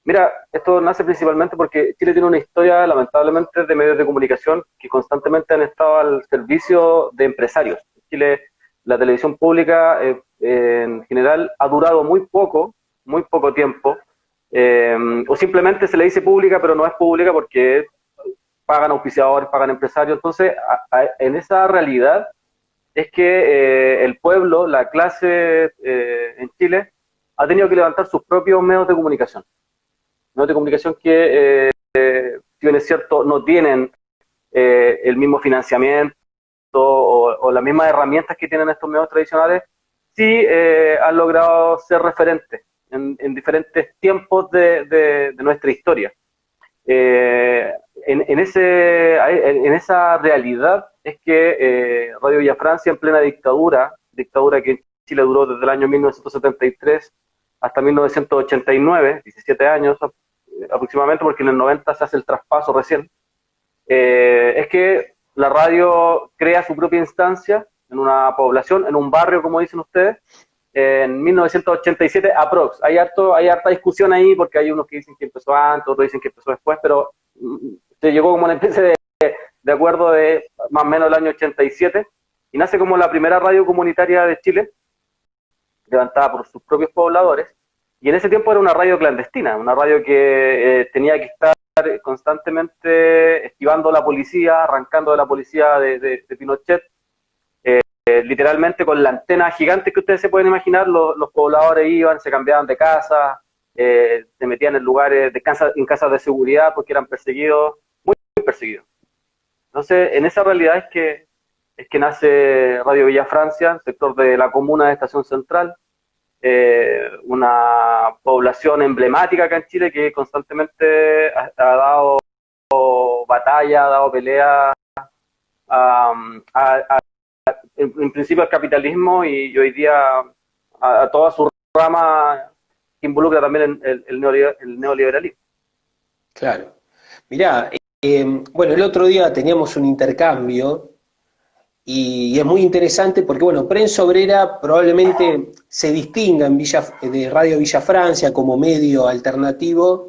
Mira, esto nace principalmente porque Chile tiene una historia, lamentablemente, de medios de comunicación que constantemente han estado al servicio de empresarios. En Chile, la televisión pública, en general, ha durado muy poco tiempo, o simplemente se le dice pública, pero no es pública porque pagan auspiciadores, pagan empresarios. Entonces, en esa realidad es que el pueblo, la clase en Chile, ha tenido que levantar sus propios medios de comunicación que, si bien es cierto, no tienen el mismo financiamiento o las mismas herramientas que tienen estos medios tradicionales, sí han logrado ser referentes en diferentes tiempos de nuestra historia. Eh, en esa realidad es que Radio Villa Francia, en plena dictadura que en Chile duró desde el año 1973 hasta 1989, 17 años aproximadamente, porque en el 90 se hace el traspaso recién, es que la radio crea su propia instancia en una población, en un barrio, como dicen ustedes, en 1987 aprox. Hay harta discusión ahí porque hay unos que dicen que empezó antes, otros dicen que empezó después, pero se llegó como una especie de acuerdo de más o menos el año 87 y nace como la primera radio comunitaria de Chile, levantada por sus propios pobladores, y en ese tiempo era una radio clandestina, una radio que tenía que estar constantemente esquivando la policía, arrancando de la policía de Pinochet, literalmente con la antena gigante que ustedes se pueden imaginar, los pobladores iban, se cambiaban de casa, se metían en lugares, en casas de seguridad porque eran perseguidos, muy perseguidos. Entonces, en esa realidad es que nace Radio Villa Francia, sector de la comuna de Estación Central, una población emblemática acá en Chile que constantemente ha dado batalla, ha dado pelea a, a, en principio al capitalismo y hoy día a toda su rama que involucra también el neoliberalismo. Claro. Mirá, bueno, el otro día teníamos un intercambio y es muy interesante porque, bueno, Prensa Obrera probablemente se distinga de Radio Villa Francia como medio alternativo,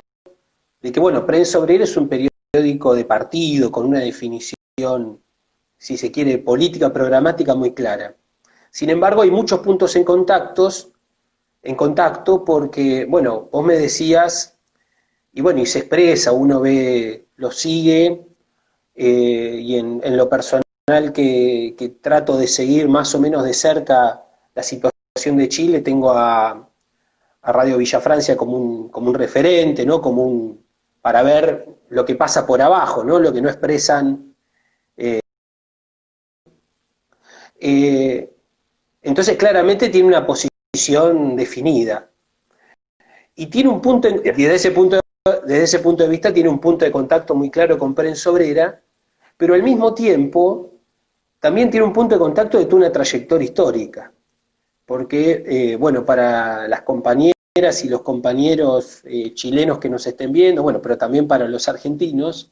de que, bueno, Prensa Obrera es un periódico de partido con una definición, si se quiere, política programática muy clara. Sin embargo, hay muchos puntos en contacto porque, bueno, vos me decías, y bueno, y se expresa, uno ve, lo sigue, y en lo personal que trato de seguir más o menos de cerca la situación de Chile, tengo a Radio Villa Francia como un referente, ¿no? Para ver lo que pasa por abajo, ¿no? Lo que no expresan. Eh, entonces, claramente tiene una posición definida. Y tiene un punto, desde ese punto de vista, tiene un punto de contacto muy claro con Prensa Obrera, pero al mismo tiempo también tiene un punto de contacto de toda una trayectoria histórica, porque, bueno, para las compañeras y los compañeros chilenos que nos estén viendo, bueno, pero también para los argentinos,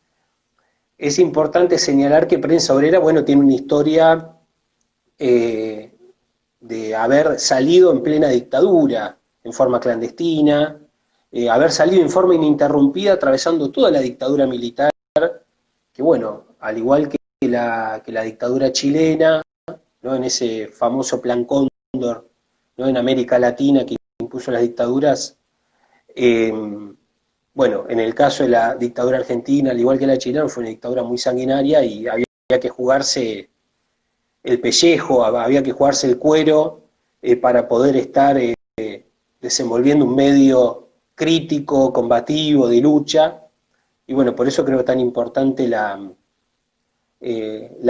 es importante señalar que Prensa Obrera, bueno, tiene una historia eh, de haber salido en plena dictadura, en forma clandestina, haber salido en forma ininterrumpida atravesando toda la dictadura militar, que bueno, al igual que la dictadura chilena, ¿no? En ese famoso plan Cóndor, ¿no? En América Latina que impuso las dictaduras, eh, bueno, en el caso de la dictadura argentina, al igual que la chilena, fue una dictadura muy sanguinaria y había que jugarse el pellejo, había que jugarse el cuero para poder estar desenvolviendo un medio crítico, combativo, de lucha, y bueno, por eso creo tan importante la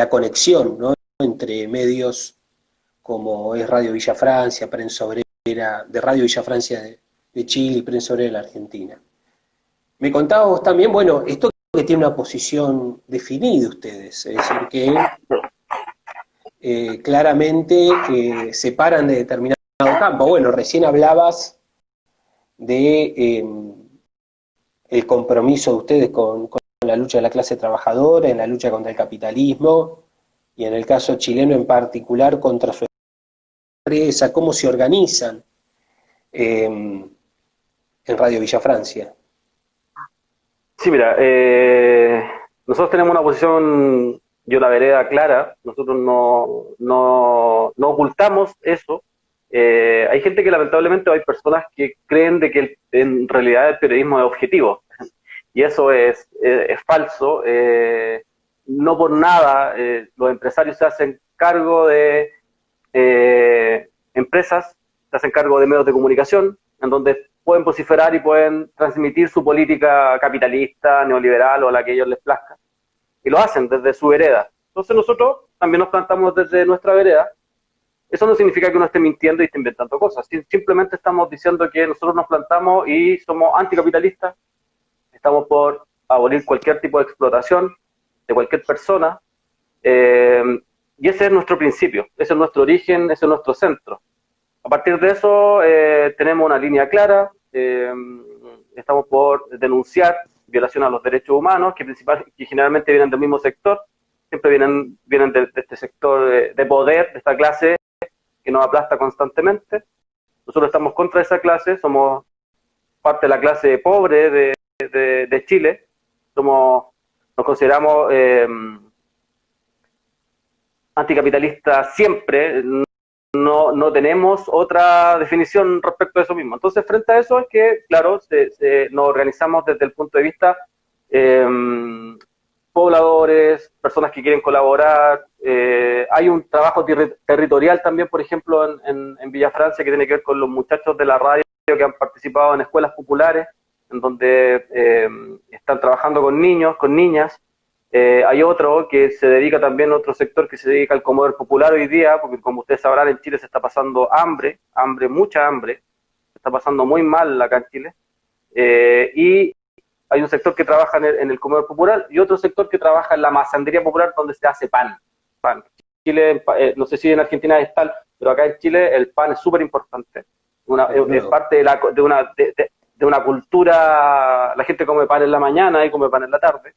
conexión, ¿no? Entre medios como es Radio Villa Francia, Prensa Obrera, de Radio Villa Francia de Chile y Prensa Obrera de la Argentina. Me contabas vos también, bueno, esto que tiene una posición definida ustedes, es decir, que claramente se paran de determinado campo. Bueno, recién hablabas de el compromiso de ustedes con la lucha de la clase trabajadora, en la lucha contra el capitalismo, y en el caso chileno en particular contra su empresa, cómo se organizan en en Radio Villa Francia. Sí, mira, nosotros tenemos una posición y una vereda clara, nosotros no ocultamos eso. Hay gente que lamentablemente, hay personas que creen de que en realidad el periodismo es objetivo, y eso es falso. No por nada los empresarios se hacen cargo de empresas, se hacen cargo de medios de comunicación, en donde pueden vociferar y pueden transmitir su política capitalista, neoliberal o la que a ellos les plazca. Y lo hacen desde su vereda. Entonces nosotros también nos plantamos desde nuestra vereda. Eso no significa que uno esté mintiendo y esté inventando cosas. Simplemente estamos diciendo que nosotros nos plantamos y somos anticapitalistas. Estamos por abolir cualquier tipo de explotación de cualquier persona. Y ese es nuestro principio, ese es nuestro origen, ese es nuestro centro. A partir de eso tenemos una línea clara, estamos por denunciar violación a los derechos humanos, que generalmente vienen del mismo sector, siempre vienen de este sector de poder, de esta clase que nos aplasta constantemente. Nosotros estamos contra esa clase, somos parte de la clase pobre de Chile, nos consideramos anticapitalistas siempre, no tenemos otra definición respecto a eso mismo. Entonces, frente a eso es que, claro, nos organizamos desde el punto de vista pobladores, personas que quieren colaborar. Hay un trabajo territorial también, por ejemplo, en Villa Francia, que tiene que ver con los muchachos de la radio que han participado en escuelas populares, en donde están trabajando con niños, con niñas. Hay otro que se dedica también, otro sector que se dedica al comedor popular hoy día, porque como ustedes sabrán, en Chile se está pasando hambre, mucha hambre, se está pasando muy mal acá en Chile, y hay un sector que trabaja en el comedor popular y otro sector que trabaja en la masandería popular, donde se hace pan. Chile, no sé si en Argentina es tal, pero acá en Chile el pan es súper importante, es parte de una cultura. La gente come pan en la mañana y come pan en la tarde.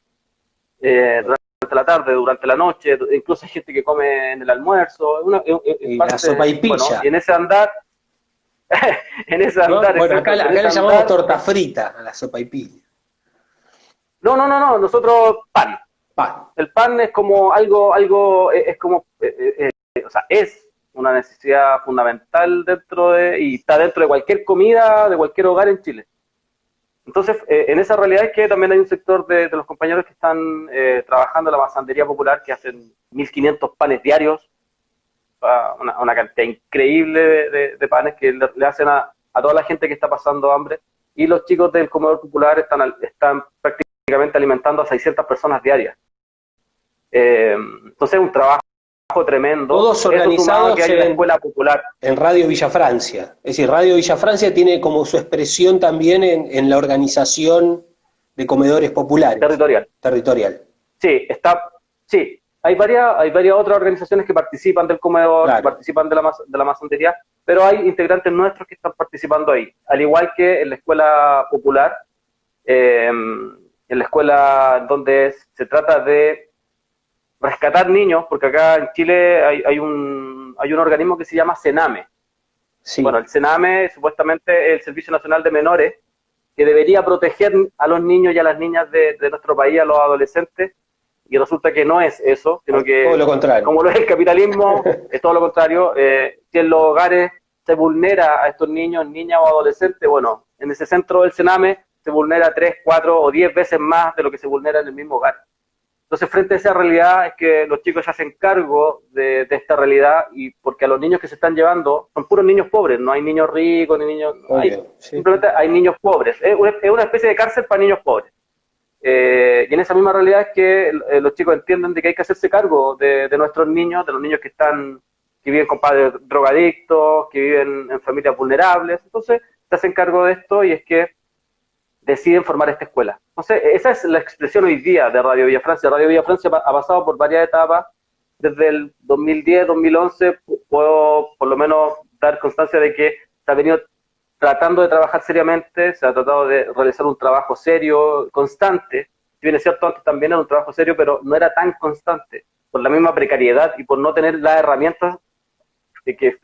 Durante la tarde, durante la noche, incluso hay gente que come en el almuerzo, y la sopaipilla. Bueno, y en ese andar, ¿no? Bueno, acá le llamamos torta frita a la sopaipilla. No, nosotros pan. El pan es como es como, o sea, es una necesidad fundamental y está dentro de cualquier comida, de cualquier hogar en Chile. Entonces, en esa realidad es que también hay un sector de los compañeros que están trabajando en la masandería popular, que hacen 1.500 panes diarios, una cantidad increíble de panes que le hacen a toda la gente que está pasando hambre, y los chicos del comedor popular están prácticamente alimentando a 600 personas diarias. Entonces es un trabajo tremendo. Todos organizados que hay una escuela popular. En Radio Villa Francia. Es decir, Radio Villa Francia tiene como su expresión también en la organización de comedores populares. Territorial. Sí, hay varias otras organizaciones que participan del comedor, claro, que participan de la masandería, pero hay integrantes nuestros que están participando ahí. Al igual que en la escuela popular, en la escuela donde se trata de rescatar niños, porque acá en Chile hay un organismo que se llama CENAME. Sí. Bueno, el CENAME supuestamente es el Servicio Nacional de Menores, que debería proteger a los niños y a las niñas de nuestro país, a los adolescentes, y resulta que no es eso, sino que, todo lo contrario. Como lo es el capitalismo, es todo lo contrario. Si en los hogares se vulnera a estos niños, niñas o adolescentes, bueno, en ese centro del CENAME se vulnera 3, 4 o 10 veces más de lo que se vulnera en el mismo hogar. Entonces, frente a esa realidad, es que los chicos se hacen cargo de esta realidad, y porque a los niños que se están llevando son puros niños pobres, no hay niños ricos, ni niños... Simplemente hay niños pobres. Es una especie de cárcel para niños pobres. Y en esa misma realidad es que los chicos entienden de que hay que hacerse cargo de nuestros niños, de los niños que viven con padres drogadictos, que viven en familias vulnerables. Entonces, se hacen cargo de esto, y es que deciden formar esta escuela. Entonces, esa es la expresión hoy día de Radio Villa Francia. Radio Villa Francia ha pasado por varias etapas. Desde el 2010, 2011, puedo por lo menos dar constancia de que se ha venido tratando de trabajar seriamente, se ha tratado de realizar un trabajo serio, constante. Si bien es cierto, antes también era un trabajo serio, pero no era tan constante, por la misma precariedad y por no tener las herramientas que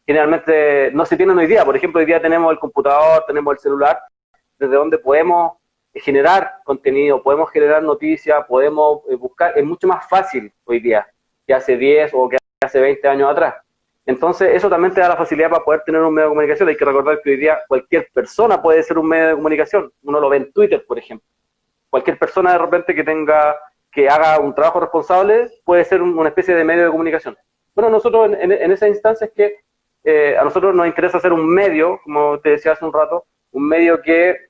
generalmente no se tienen hoy día. Por ejemplo, hoy día tenemos el computador, tenemos el celular, desde donde podemos generar contenido, podemos generar noticias, podemos buscar, es mucho más fácil hoy día que hace 10 o que hace 20 años atrás. Entonces, eso también te da la facilidad para poder tener un medio de comunicación. Hay que recordar que hoy día cualquier persona puede ser un medio de comunicación. Uno lo ve en Twitter, por ejemplo. Cualquier persona de repente que haga un trabajo responsable puede ser una especie de medio de comunicación. Bueno, nosotros en esa instancia es que a nosotros nos interesa hacer un medio, como te decía hace un rato, un medio que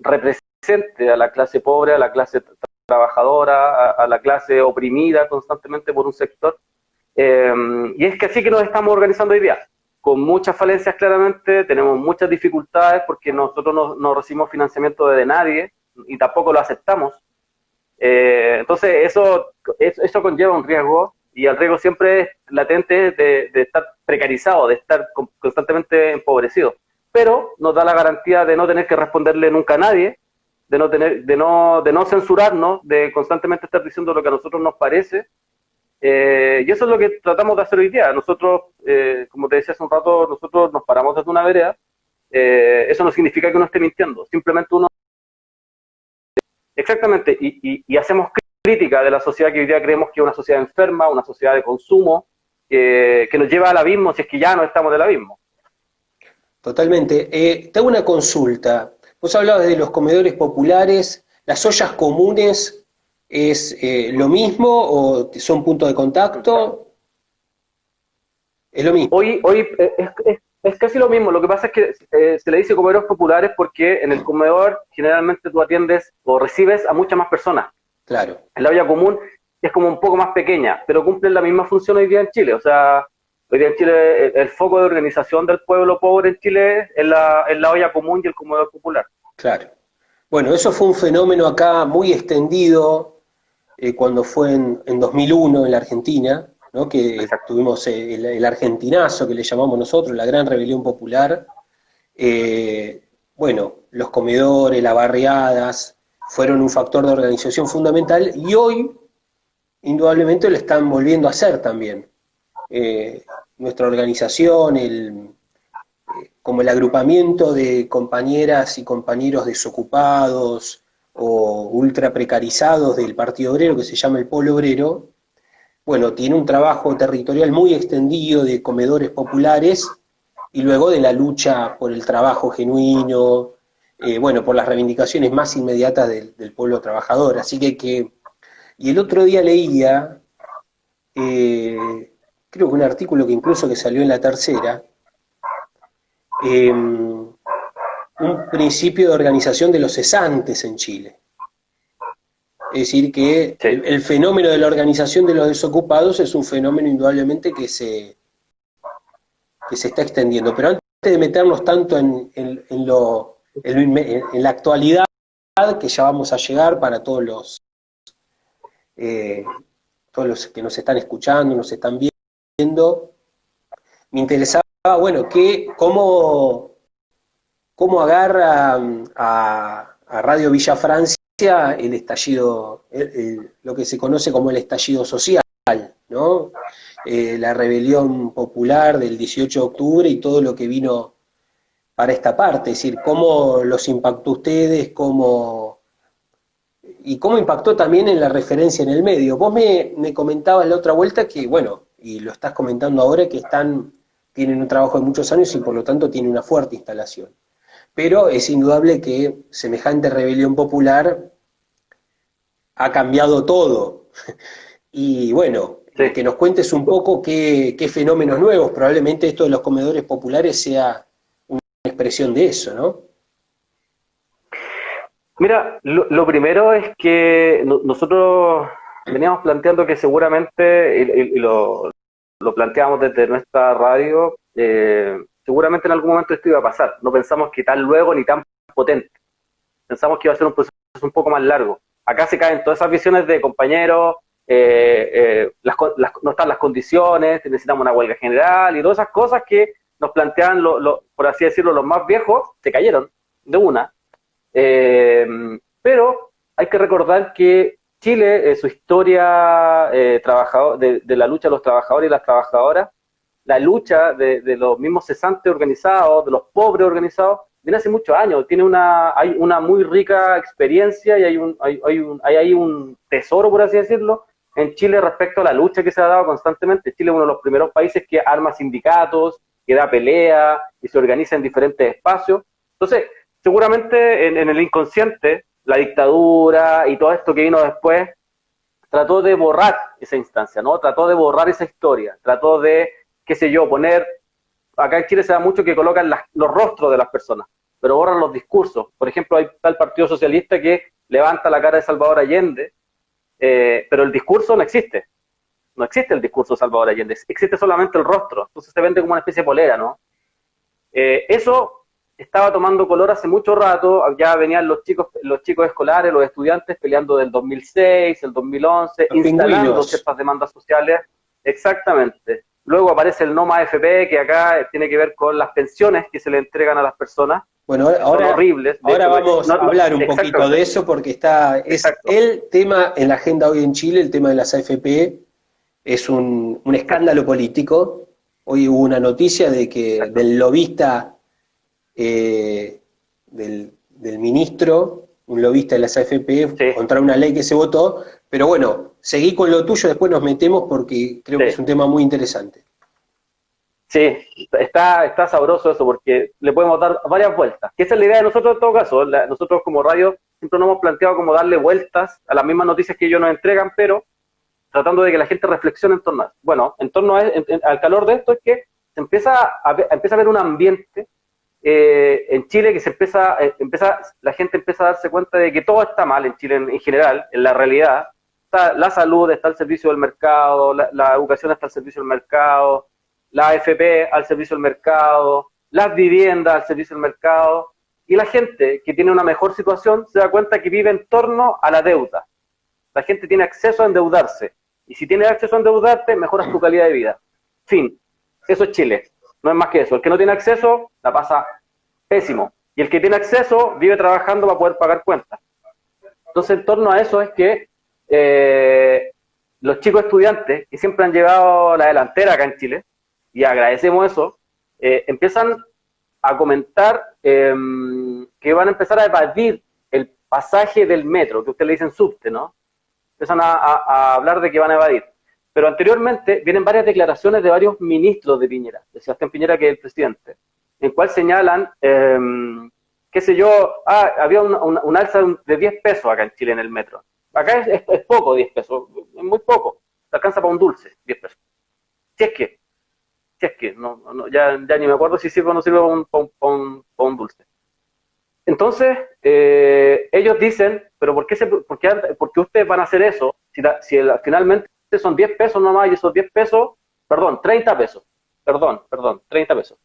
represente a la clase pobre, a la clase trabajadora, a la clase oprimida constantemente por un sector. Y es que así que nos estamos organizando hoy día, con muchas falencias claramente, tenemos muchas dificultades porque nosotros no recibimos financiamiento de nadie y tampoco lo aceptamos. Entonces eso conlleva un riesgo, y el riesgo siempre es latente de estar precarizado, de estar constantemente empobrecido. Pero nos da la garantía de no tener que responderle nunca a nadie, de no censurarnos, de constantemente estar diciendo lo que a nosotros nos parece. Y eso es lo que tratamos de hacer hoy día. Nosotros, como te decía hace un rato, nosotros nos paramos desde una vereda. Eso no significa que uno esté mintiendo, simplemente uno... Exactamente, y hacemos crítica de la sociedad que hoy día creemos que es una sociedad enferma, una sociedad de consumo, que nos lleva al abismo si es que ya no estamos del abismo. Totalmente. Te hago una consulta. Vos hablabas de los comedores populares, ¿las ollas comunes es lo mismo o son puntos de contacto? Es lo mismo. Hoy es casi lo mismo. Lo que pasa es que se le dice comedores populares porque en el comedor generalmente tú atiendes o recibes a muchas más personas. Claro. En la olla común es como un poco más pequeña, pero cumplen la misma función hoy día en Chile. O sea, hoy día en Chile el foco de organización del pueblo pobre en Chile es la olla común y el comedor popular. Claro. Bueno, eso fue un fenómeno acá muy extendido cuando fue en 2001 en la Argentina, ¿no? Que Exacto. tuvimos el argentinazo que le llamamos nosotros, la gran rebelión popular. Bueno, los comedores, las barriadas, fueron un factor de organización fundamental y hoy, indudablemente, lo están volviendo a hacer también. Nuestra organización, como el agrupamiento de compañeras y compañeros desocupados o ultra precarizados del Partido Obrero, que se llama el Polo Obrero, bueno, tiene un trabajo territorial muy extendido de comedores populares y luego de la lucha por el trabajo genuino, bueno, por las reivindicaciones más inmediatas del pueblo trabajador. Así y el otro día leía, creo que un artículo que incluso que salió en La Tercera, un principio de organización de los cesantes en Chile. Es decir, que Sí. el fenómeno de la organización de los desocupados es un fenómeno indudablemente que se está extendiendo. Pero antes de meternos tanto en la actualidad, que ya vamos a llegar para todos los que nos están escuchando, nos están viendo, me interesaba, bueno, cómo agarra a Radio Villa Francia el estallido, lo que se conoce como el estallido social, ¿no? La rebelión popular del 18 de octubre y todo lo que vino para esta parte, es decir, cómo los impactó a ustedes, y cómo impactó también en la referencia en el medio. Vos me comentabas la otra vuelta que, bueno, y lo estás comentando ahora, que tienen un trabajo de muchos años y por lo tanto tienen una fuerte instalación. Pero es indudable que semejante rebelión popular ha cambiado todo. Y bueno, Sí. que nos cuentes un poco qué fenómenos nuevos, probablemente esto de los comedores populares sea una expresión de eso, ¿no? Mira, lo primero es que nosotros veníamos planteando que seguramente, y lo planteamos desde nuestra radio, seguramente en algún momento esto iba a pasar. No pensamos que tan luego ni tan potente. Pensamos que iba a ser un proceso un poco más largo. Acá se caen todas esas visiones de compañeros, no están las condiciones, necesitamos una huelga general y todas esas cosas que nos planteaban, por así decirlo, los más viejos, se cayeron de una. Pero hay que recordar que Chile, su historia de la lucha de los trabajadores y las trabajadoras, la lucha de los mismos cesantes organizados, de los pobres organizados, viene hace muchos años, hay una muy rica experiencia y hay ahí un tesoro, por así decirlo, en Chile respecto a la lucha que se ha dado constantemente. Chile es uno de los primeros países que arma sindicatos, que da pelea y se organiza en diferentes espacios. Entonces, seguramente en el inconsciente, la dictadura y todo esto que vino después trató de borrar esa instancia, ¿no? Trató de borrar esa historia, trató de, qué sé yo, poner, acá en Chile se da mucho que colocan los rostros de las personas, pero borran los discursos. Por ejemplo, hay tal Partido Socialista que levanta la cara de Salvador Allende, pero el discurso no existe. No existe el discurso de Salvador Allende, existe solamente el rostro. Entonces se vende como una especie de polera, ¿no? Eso estaba tomando color hace mucho rato, ya venían los chicos escolares, los estudiantes peleando del 2006, el 2011, los instalando pingüinos. ciertas demandas sociales. Exactamente. Luego aparece el No Más AFP, que acá tiene que ver con las pensiones que se le entregan a las personas. Bueno, Son horribles. Ahora vamos a hablar un poquito de eso porque es el tema en la agenda hoy en Chile, el tema de las AFP, es un escándalo político. Hoy hubo una noticia de que del lobista, del ministro, un lobista de las AFP, contra una ley que se votó, pero bueno, seguí con lo tuyo, después nos metemos porque creo que es un tema muy interesante. Sí, está sabroso eso porque le podemos dar varias vueltas. Que esa es la idea de nosotros en todo caso. Nosotros como radio siempre nos hemos planteado como darle vueltas a las mismas noticias que ellos nos entregan, pero tratando de que la gente reflexione en torno a eso. Bueno, en torno al calor de esto es que se empieza a ver un ambiente en Chile que la gente empieza a darse cuenta de que todo está mal en Chile en general, en la realidad. La salud está al servicio del mercado, la educación está al servicio del mercado, la AFP al servicio del mercado, las viviendas al servicio del mercado, y la gente que tiene una mejor situación se da cuenta que vive en torno a la deuda. La gente tiene acceso a endeudarse, y si tienes acceso a endeudarte, mejoras tu calidad de vida. Fin, eso es Chile, no es más que eso. El que no tiene acceso, la pasa pésimo, y el que tiene acceso vive trabajando para poder pagar cuentas. Entonces, en torno a eso es que los chicos estudiantes, que siempre han llevado la delantera acá en Chile, y agradecemos eso, empiezan a comentar que van a empezar a evadir el pasaje del metro, que ustedes le dicen subte, ¿no? Empiezan a hablar de que van a evadir. Pero anteriormente vienen varias declaraciones de varios ministros de Piñera, de Sebastián Piñera, que es el presidente, en cual señalan, qué sé yo, había un alza de 10 pesos acá en Chile en el metro. Acá es poco 10 pesos, es muy poco, te alcanza para un dulce, 10 pesos. Si es que ya ni me acuerdo si sirve o no sirve para un dulce. Entonces, ellos dicen, pero ¿por qué ustedes van a hacer eso? Si finalmente son 10 pesos nomás y esos 10 pesos, 30 pesos, 30 pesos.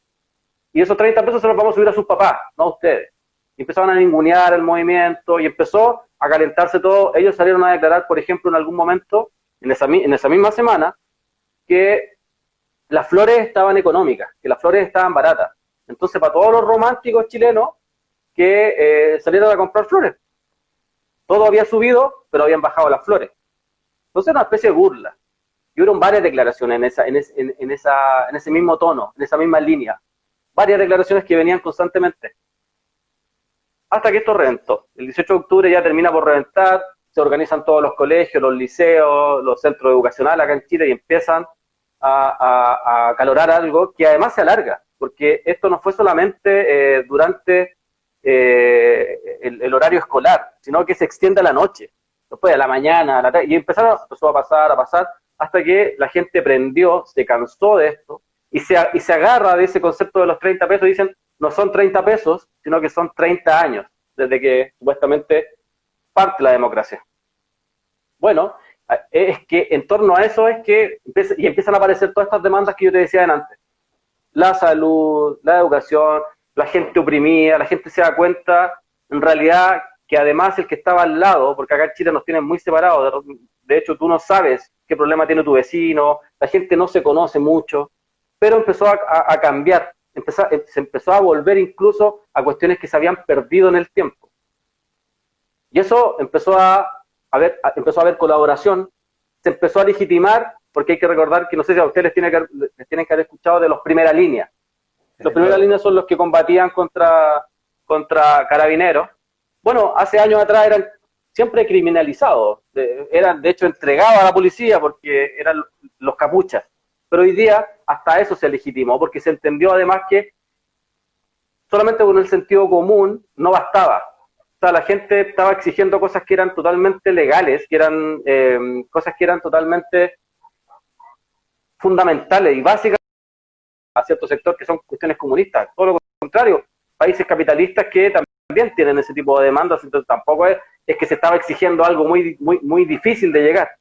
Y esos 30 pesos se los vamos a subir a sus papás, no a ustedes. Y empezaron a ningunear el movimiento y empezó a calentarse todo. Ellos salieron a declarar, por ejemplo, en algún momento, en esa misma semana, que las flores estaban económicas, que las flores estaban baratas. Entonces, para todos los románticos chilenos que salieron a comprar flores. Todo había subido, pero habían bajado las flores. Entonces, era una especie de burla. Y hubo varias declaraciones en ese mismo tono, en esa misma línea. Varias declaraciones que venían constantemente. Hasta que esto reventó. El 18 de octubre ya termina por reventar, se organizan todos los colegios, los liceos, los centros educacionales acá en Chile y empiezan a acalorar algo que además se alarga, porque esto no fue solamente durante el horario escolar, sino que se extiende a la noche, después a la mañana, a la tarde, y empezó a pasar, hasta que la gente prendió, se cansó de esto, y se agarra de ese concepto de los 30 pesos, y dicen, no son 30 pesos, sino que son 30 años, desde que supuestamente parte la democracia. Bueno, es que en torno a eso es que empiezan a aparecer todas estas demandas que yo te decía antes. La salud, la educación, la gente oprimida, la gente se da cuenta, en realidad, que además el que estaba al lado, porque acá en Chile nos tienen muy separados, de hecho tú no sabes qué problema tiene tu vecino, la gente no se conoce mucho, pero empezó a cambiar, se empezó a volver incluso a cuestiones que se habían perdido en el tiempo. Y eso empezó a haber colaboración, se empezó a legitimar, porque hay que recordar que no sé si a ustedes les tienen que haber escuchado de los primera línea. Los primera línea son los que combatían contra contra carabineros, bueno, hace años atrás eran siempre criminalizados, eran de hecho entregados a la policía porque eran los capuchas, pero hoy día hasta eso se legitimó, porque se entendió además que solamente con el sentido común no bastaba. O sea, la gente estaba exigiendo cosas que eran totalmente legales, que eran cosas que eran totalmente fundamentales y básicas a cierto sector, que son cuestiones comunistas. Todo lo contrario, países capitalistas que también tienen ese tipo de demandas, entonces tampoco es que se estaba exigiendo algo muy difícil de llegar.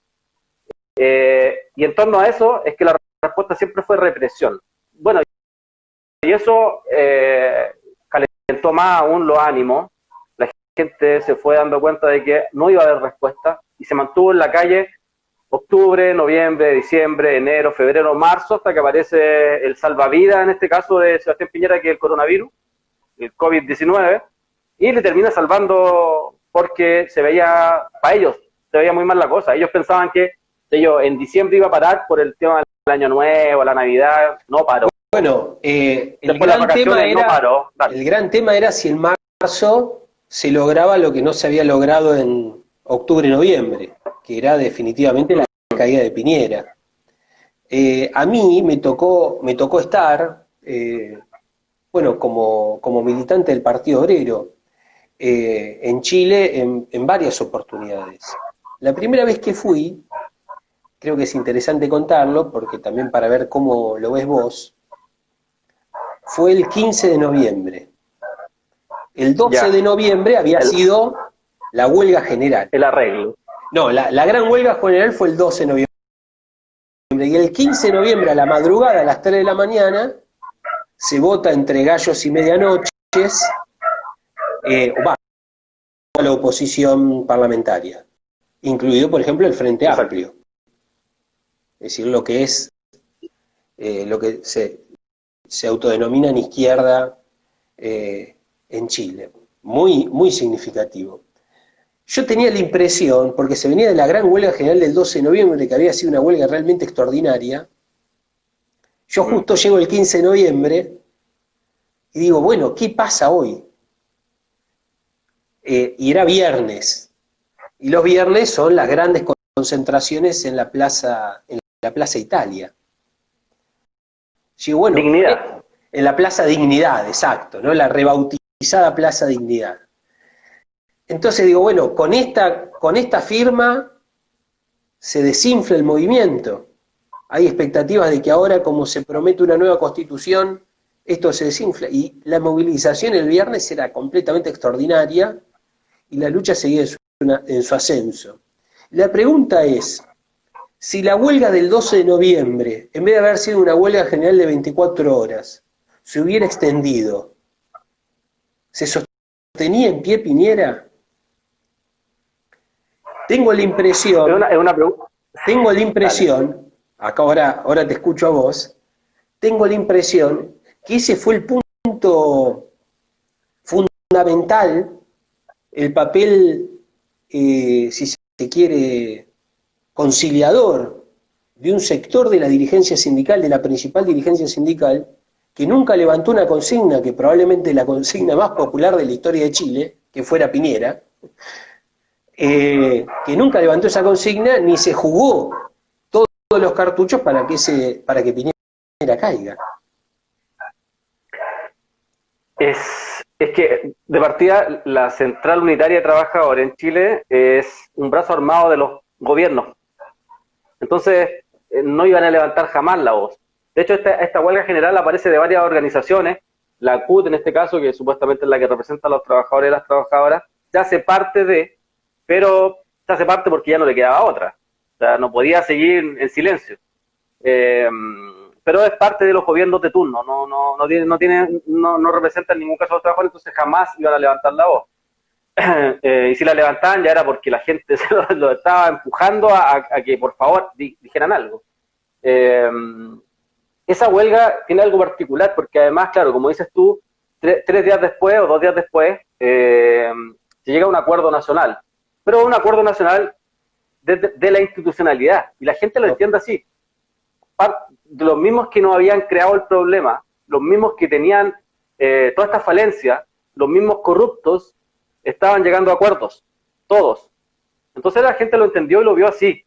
Y en torno a eso es que la respuesta siempre fue represión. Bueno, y eso calentó más aún los ánimos. La gente se fue dando cuenta de que no iba a haber respuesta y se mantuvo en la calle octubre, noviembre, diciembre, enero, febrero, marzo, hasta que aparece el salvavidas, en este caso de Sebastián Piñera, que es el coronavirus, el COVID-19, y le termina salvando porque se veía, para ellos, se veía muy mal la cosa. Ellos pensaban que en diciembre iba a parar por el tema del Año Nuevo, la Navidad, no paró. Bueno, el gran tema era si en marzo se lograba lo que no se había logrado en octubre y noviembre, que era definitivamente la caída de Piñera. A mí me tocó estar, bueno, como militante del Partido Obrero, en Chile en varias oportunidades. La primera vez que fui, creo que es interesante contarlo, porque también para ver cómo lo ves vos, fue el 15 de noviembre. El 12 de noviembre había sido la huelga general. El arreglo. No, la gran huelga general fue el 12 de noviembre. Y el 15 de noviembre a la madrugada, a las 3 de la mañana, se vota entre gallos y medianoches a la oposición parlamentaria, incluido, por ejemplo, el Frente Amplio. Es decir, lo que es, lo que se autodenominan izquierda en Chile. Muy significativo. Yo tenía la impresión, porque se venía de la gran huelga general del 12 de noviembre, que había sido una huelga realmente extraordinaria, yo justo llego el 15 de noviembre y digo, bueno, ¿qué pasa hoy? Y era viernes, y los viernes son las grandes concentraciones en la Plaza Italia. Digo, bueno, Dignidad. En la Plaza Dignidad, exacto, ¿no? La rebautizada Plaza Dignidad. Entonces digo, bueno, con esta firma se desinfla el movimiento. Hay expectativas de que ahora, como se promete una nueva constitución, esto se desinfla. Y la movilización el viernes era completamente extraordinaria y la lucha seguía en su ascenso. La pregunta es, si la huelga del 12 de noviembre, en vez de haber sido una huelga general de 24 horas, se hubiera extendido, ¿se sostenía en pie Piñera? Tengo la impresión, acá ahora te escucho a vos, tengo la impresión que ese fue el punto fundamental, el papel, si se quiere, conciliador de un sector de la dirigencia sindical, de la principal dirigencia sindical, que nunca levantó una consigna, que probablemente la consigna más popular de la historia de Chile, que fuera Piñera, que nunca levantó esa consigna, ni se jugó todos los cartuchos para que Piñera caiga. Es que, de partida, la Central Unitaria de Trabajadores en Chile es un brazo armado de los gobiernos. Entonces, no iban a levantar jamás la voz. De hecho, esta huelga general aparece de varias organizaciones, la CUT en este caso, que supuestamente es la que representa a los trabajadores y las trabajadoras, se hace parte pero se hace parte porque ya no le quedaba otra. O sea, no podía seguir en silencio. Pero es parte de los gobiernos de turno, no representa en ningún caso a los trabajadores, entonces jamás iban a levantar la voz. Y si la levantaban ya era porque la gente se lo estaba empujando a que por favor dijeran algo. Esa huelga tiene algo particular porque además, claro, como dices tú, 3 días después o 2 días después se llega a un acuerdo nacional, pero un acuerdo nacional de la institucionalidad, y la gente lo entiende así. De los mismos que no habían creado el problema, los mismos que tenían todas estas falencias, los mismos corruptos estaban llegando a acuerdos, todos. Entonces la gente lo entendió y lo vio así,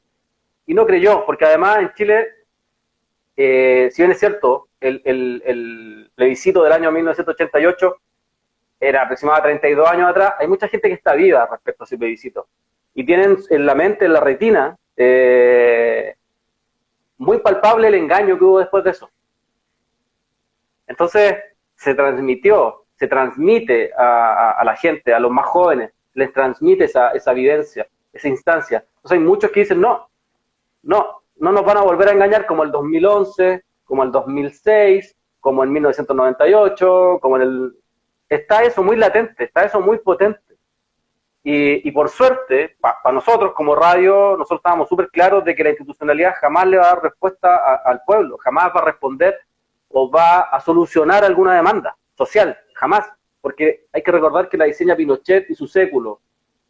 y no creyó, porque además en Chile, si bien es cierto, el plebiscito del año 1988 era aproximadamente 32 años atrás, hay mucha gente que está viva respecto a ese plebiscito, y tienen en la mente, en la retina, muy palpable el engaño que hubo después de eso. Entonces se transmite a la gente, a los más jóvenes, les transmite esa vivencia, esa instancia. Entonces hay muchos que dicen, no nos van a volver a engañar como el 2011, como el 2006, como en 1998, como en el... Está eso muy latente, está eso muy potente. Y por suerte, para nosotros como radio, nosotros estábamos súper claros de que la institucionalidad jamás le va a dar respuesta al pueblo, jamás va a responder o va a solucionar alguna demanda social, jamás. Porque hay que recordar que la diseña Pinochet y su século,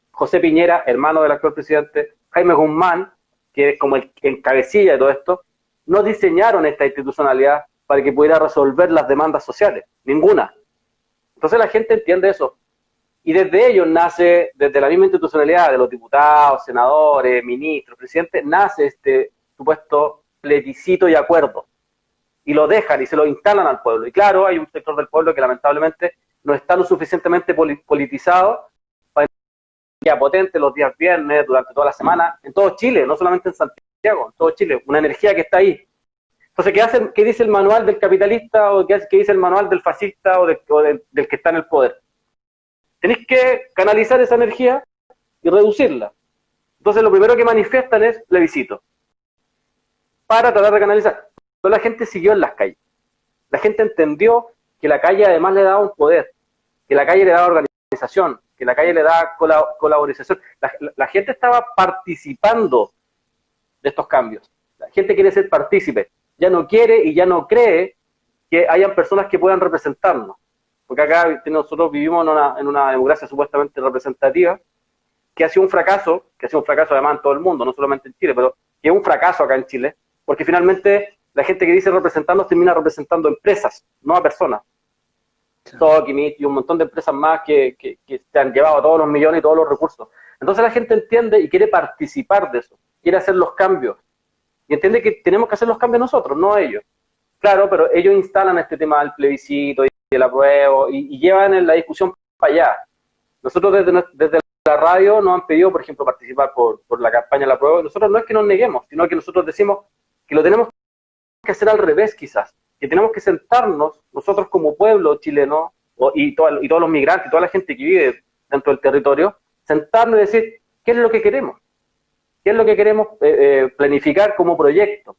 José Piñera, hermano del actual presidente, Jaime Guzmán, que es como el cabecilla de todo esto, no diseñaron esta institucionalidad para que pudiera resolver las demandas sociales, ninguna. Entonces la gente entiende eso. Y desde ellos nace, desde la misma institucionalidad de los diputados, senadores, ministros, presidentes, nace este supuesto plebiscito y acuerdo. Y lo dejan y se lo instalan al pueblo. Y claro, hay un sector del pueblo que lamentablemente no está lo suficientemente politizado para que sea potente los días viernes, durante toda la semana, en todo Chile, no solamente en Santiago, en todo Chile, una energía que está ahí. Entonces, ¿qué dice el manual del capitalista o qué dice el manual del fascista o del que está en el poder? Tenéis que canalizar esa energía y reducirla. Entonces lo primero que manifiestan es plebiscito, para tratar de canalizar. Pero la gente siguió en las calles. La gente entendió que la calle además le daba un poder, que la calle le daba organización, que la calle le daba colaboración. La gente estaba participando de estos cambios. La gente quiere ser partícipe. Ya no quiere y ya no cree que hayan personas que puedan representarnos. Porque acá nosotros vivimos en una democracia supuestamente representativa, que ha sido un fracaso además en todo el mundo, no solamente en Chile, pero que es un fracaso acá en Chile, porque finalmente la gente que dice representarnos termina representando empresas, no a personas. Sokimich y un montón de empresas más que se han llevado todos los millones y todos los recursos. Entonces la gente entiende y quiere participar de eso, quiere hacer los cambios, y entiende que tenemos que hacer los cambios nosotros, no ellos. Claro, pero ellos instalan este tema del plebiscito y el apruebo y llevan la discusión para allá. Nosotros desde la radio nos han pedido, por ejemplo, participar por la campaña del apruebo. Nosotros no es que nos neguemos, sino que nosotros decimos que lo tenemos que hacer al revés quizás, que tenemos que sentarnos nosotros como pueblo chileno y todos los migrantes, toda la gente que vive dentro del territorio, sentarnos y decir, ¿qué es lo que queremos? ¿Qué es lo que queremos planificar como proyecto?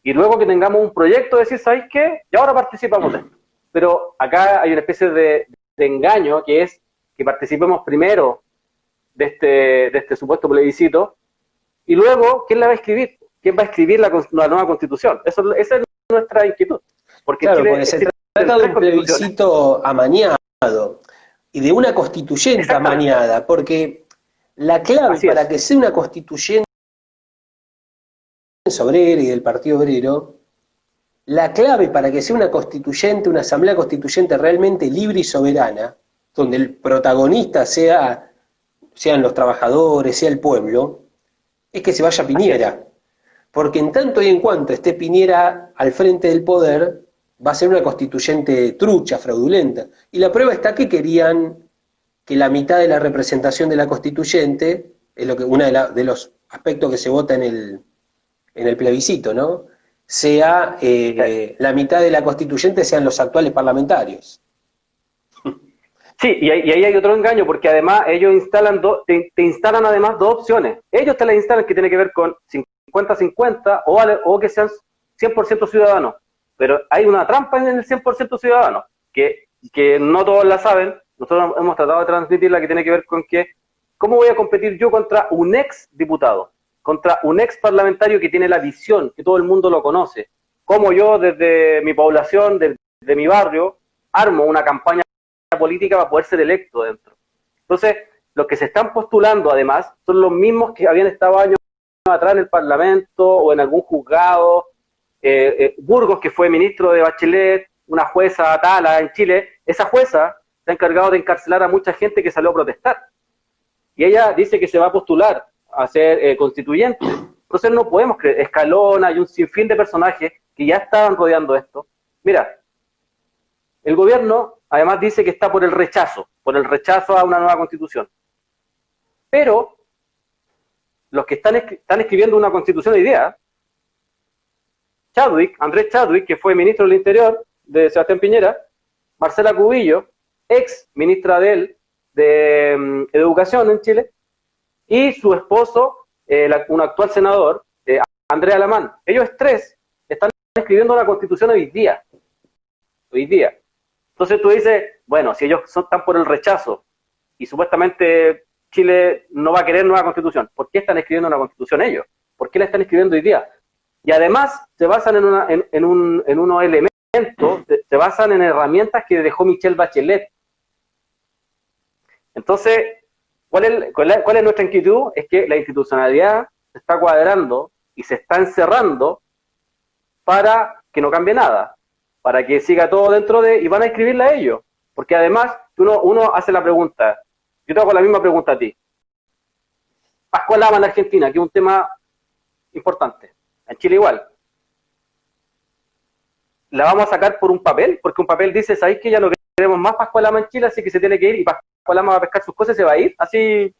Y luego que tengamos un proyecto, decir, ¿sabéis qué? Y ahora participamos de esto. Pero acá hay una especie de engaño, que es que participemos primero de este supuesto plebiscito, y luego, ¿quién la va a escribir? ¿Quién va a escribir la nueva Constitución? Esa es nuestra inquietud. Porque claro, Chile, porque se trata de un plebiscito amañado, y de una constituyente amañada, porque la clave para que sea una constituyente obrera y del Partido Obrero, la clave para que sea una constituyente, una asamblea constituyente realmente libre y soberana, donde el protagonista sean los trabajadores, sea el pueblo, es que se vaya Piñera. Porque en tanto y en cuanto esté Piñera al frente del poder, va a ser una constituyente trucha, fraudulenta. Y la prueba está que querían que la mitad de la representación de la constituyente, es uno de los aspectos que se vota en el plebiscito, ¿no? Sea la mitad de la constituyente sean los actuales parlamentarios. Sí, y ahí hay otro engaño, porque además ellos te instalan además dos opciones. Ellos te las instalan que tiene que ver con 50-50 o que sean 100% ciudadanos. Pero hay una trampa en el 100% ciudadano, que no todos la saben. Nosotros hemos tratado de transmitirla, que tiene que ver con que, ¿cómo voy a competir yo contra un ex diputado? Contra un ex parlamentario que tiene la visión, que todo el mundo lo conoce. Cómo yo desde mi población, desde mi barrio, armo una campaña política para poder ser electo dentro. Entonces, los que se están postulando además son los mismos que habían estado años atrás en el Parlamento o en algún juzgado. Burgos, que fue ministro de Bachelet, una jueza Atala en Chile, esa jueza se ha encargado de encarcelar a mucha gente que salió a protestar. Y ella dice que se va a postular a ser constituyente. Entonces no podemos creer, Escalona y un sinfín de personajes que ya estaban rodeando esto. Mira, el gobierno además dice que está por el rechazo a una nueva constitución. Pero los que están escribiendo una constitución hoy día, Andrés Chadwick, que fue ministro del Interior de Sebastián Piñera, Marcela Cubillo, ex ministra de Educación en Chile, y su esposo, un actual senador, Andrés Alamán. Ellos tres están escribiendo una constitución hoy día. Entonces tú dices, bueno, si ellos están por el rechazo y supuestamente Chile no va a querer nueva constitución, ¿por qué están escribiendo una constitución ellos? ¿Por qué la están escribiendo hoy día? Y además se basan en unos elementos, se basan en herramientas que dejó Michelle Bachelet. Entonces, ¿cuál es nuestra inquietud? Es que la institucionalidad se está cuadrando y se está encerrando para que no cambie nada, para que siga todo dentro de, y van a escribirla a ellos. Porque además, uno hace la pregunta, yo te hago la misma pregunta a ti. Pascual Lama en Argentina, que es un tema importante. En Chile igual. ¿La vamos a sacar por un papel? Porque un papel dice, ¿sabéis que ya no queremos más Pascual Lama en Chile, así que se tiene que ir, y Pascual Lama va a pescar sus cosas y se va a ir? Así,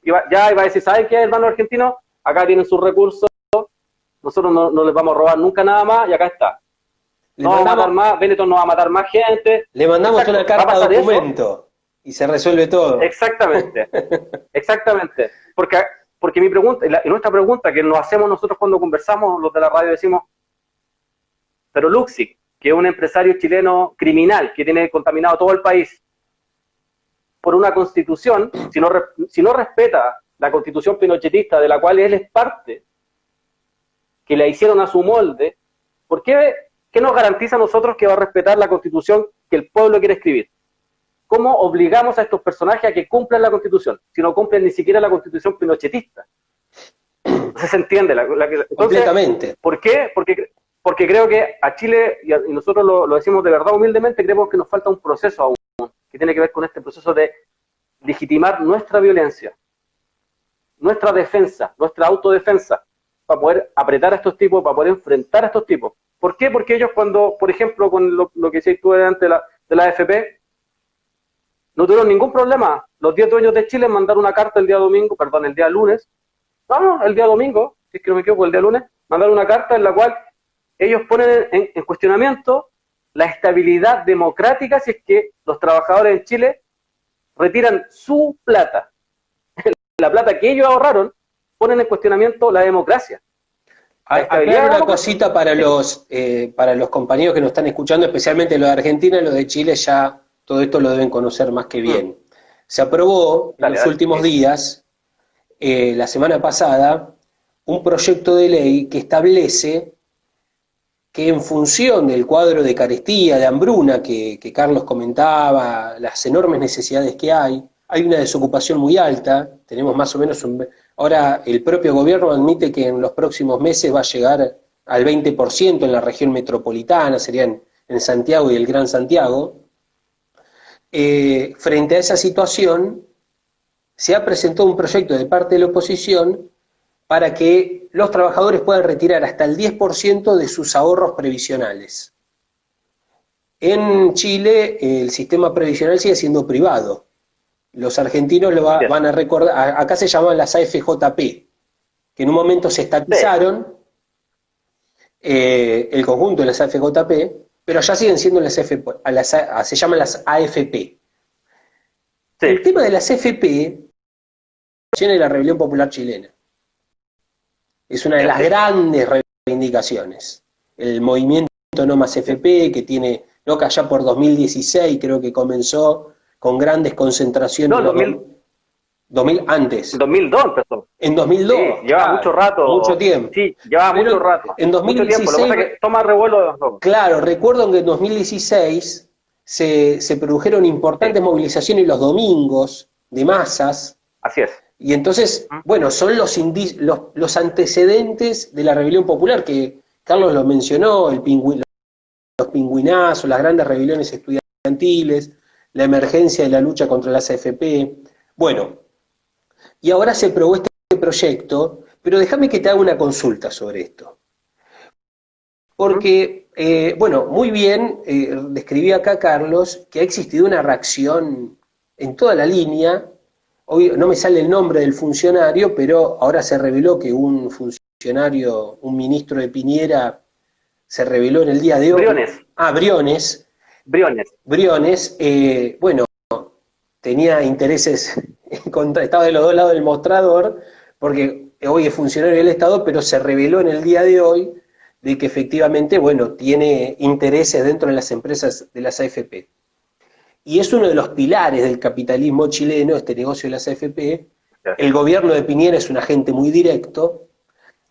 ya iba a decir, ¿saben qué, hermanos argentinos? Acá tienen sus recursos, nosotros no les vamos a robar nunca nada más, y acá está. No vamos a matar más, Benetton no va a matar más gente. Le mandamos una carta documento y se resuelve todo. Exactamente, exactamente. Porque mi pregunta, y nuestra pregunta que nos hacemos nosotros cuando conversamos, los de la radio, decimos, pero Luxic, que es un empresario chileno criminal que tiene contaminado todo el país, por una constitución, si no respeta la constitución pinochetista de la cual él es parte, que la hicieron a su molde, ¿por qué nos garantiza a nosotros que va a respetar la constitución que el pueblo quiere escribir? ¿Cómo obligamos a estos personajes a que cumplan la constitución, si no cumplen ni siquiera la constitución pinochetista? Entonces se entiende. Entonces, completamente. ¿por qué? Porque creo que a Chile, y nosotros lo decimos de verdad humildemente, creemos que nos falta un proceso aún, que tiene que ver con este proceso de legitimar nuestra violencia, nuestra defensa, nuestra autodefensa, para poder apretar a estos tipos, para poder enfrentar a estos tipos. ¿Por qué? Porque ellos cuando, por ejemplo, con lo que decías tú antes de la AFP, no tuvieron ningún problema. Los 10 dueños de Chile mandaron una carta el día lunes, el día domingo, si es que no me equivoco, el día lunes, mandaron una carta en la cual ellos ponen en cuestionamiento la estabilidad democrática si es que los trabajadores en Chile retiran su plata, la plata que ellos ahorraron, ponen en cuestionamiento la democracia. Aclaro una cosita para los compañeros que nos están escuchando, especialmente los de Argentina y los de Chile, ya todo esto lo deben conocer más que bien. Se aprobó en los últimos días, la semana pasada, un proyecto de ley que establece que en función del cuadro de carestía, de hambruna que Carlos comentaba, las enormes necesidades que hay una desocupación muy alta, tenemos más o menos ahora el propio gobierno admite que en los próximos meses va a llegar al 20% en la región metropolitana, serían en Santiago y el Gran Santiago. Frente a esa situación, se ha presentado un proyecto de parte de la oposición para que los trabajadores puedan retirar hasta el 10% de sus ahorros previsionales. En Chile, el sistema previsional sigue siendo privado. Los argentinos van a recordar, acá se llaman las AFJP, que en un momento se estatizaron, el conjunto de las AFJP, pero ya siguen siendo se llaman las AFP. Sí. El tema de las AFP tiene la Rebelión Popular Chilena. Es una de las grandes reivindicaciones. El movimiento No Más FP, que tiene, no, que allá por 2016 creo que comenzó con grandes concentraciones. No, 2000 antes. En 2002 empezó. En 2002. Sí, lleva mucho rato. Mucho tiempo. Sí, lleva mucho rato. En 2016, mucho tiempo, lo que pasa es que toma revuelo de los dos. Claro, recuerdo que en 2016 se produjeron importantes movilizaciones los domingos de masas. Así es. Y entonces, bueno, son los antecedentes de la rebelión popular, que Carlos lo mencionó, los pingüinazos, las grandes rebeliones estudiantiles, la emergencia de la lucha contra las AFP. Bueno, y ahora se aprobó este proyecto, pero déjame que te haga una consulta sobre esto. Porque, bueno, muy bien, describí acá, Carlos, que ha existido una reacción en toda la línea. Hoy no me sale el nombre del funcionario, pero ahora se reveló que un funcionario, un ministro de Piñera, se reveló en el día de hoy. Briones. Ah, Briones. Briones. Briones, bueno, tenía intereses, estaba de los dos lados del mostrador, porque hoy es funcionario del Estado, pero se reveló en el día de hoy de que efectivamente, bueno, tiene intereses dentro de las empresas de las AFP. Y es uno de los pilares del capitalismo chileno, este negocio de las AFP. El gobierno de Piñera es un agente muy directo,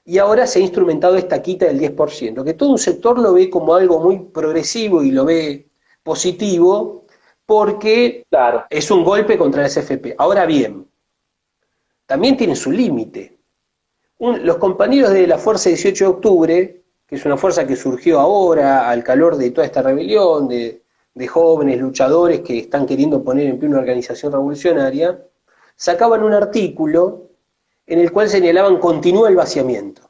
y ahora se ha instrumentado esta quita del 10%, que todo un sector lo ve como algo muy progresivo y lo ve positivo, porque Claro. es un golpe contra las AFP. Ahora bien, también tiene su límite. Los compañeros de la Fuerza 18 de Octubre, que es una fuerza que surgió ahora al calor de toda esta rebelión, de jóvenes luchadores que están queriendo poner en pie una organización revolucionaria, sacaban un artículo en el cual señalaban continúa el vaciamiento.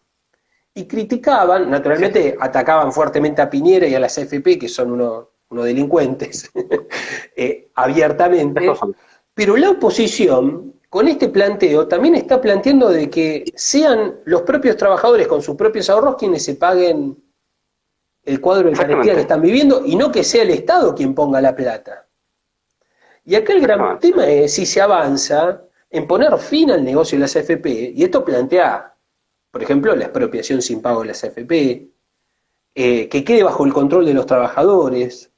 Y criticaban, naturalmente atacaban fuertemente a Piñera y a las AFP, que son unos delincuentes, abiertamente, pero la oposición, con este planteo, también está planteando de que sean los propios trabajadores con sus propios ahorros quienes se paguen el cuadro de carestía que están viviendo, y no que sea el Estado quien ponga la plata. Y acá el gran tema es si se avanza en poner fin al negocio de las AFP, y esto plantea, por ejemplo, la expropiación sin pago de las AFP, que quede bajo el control de los trabajadores.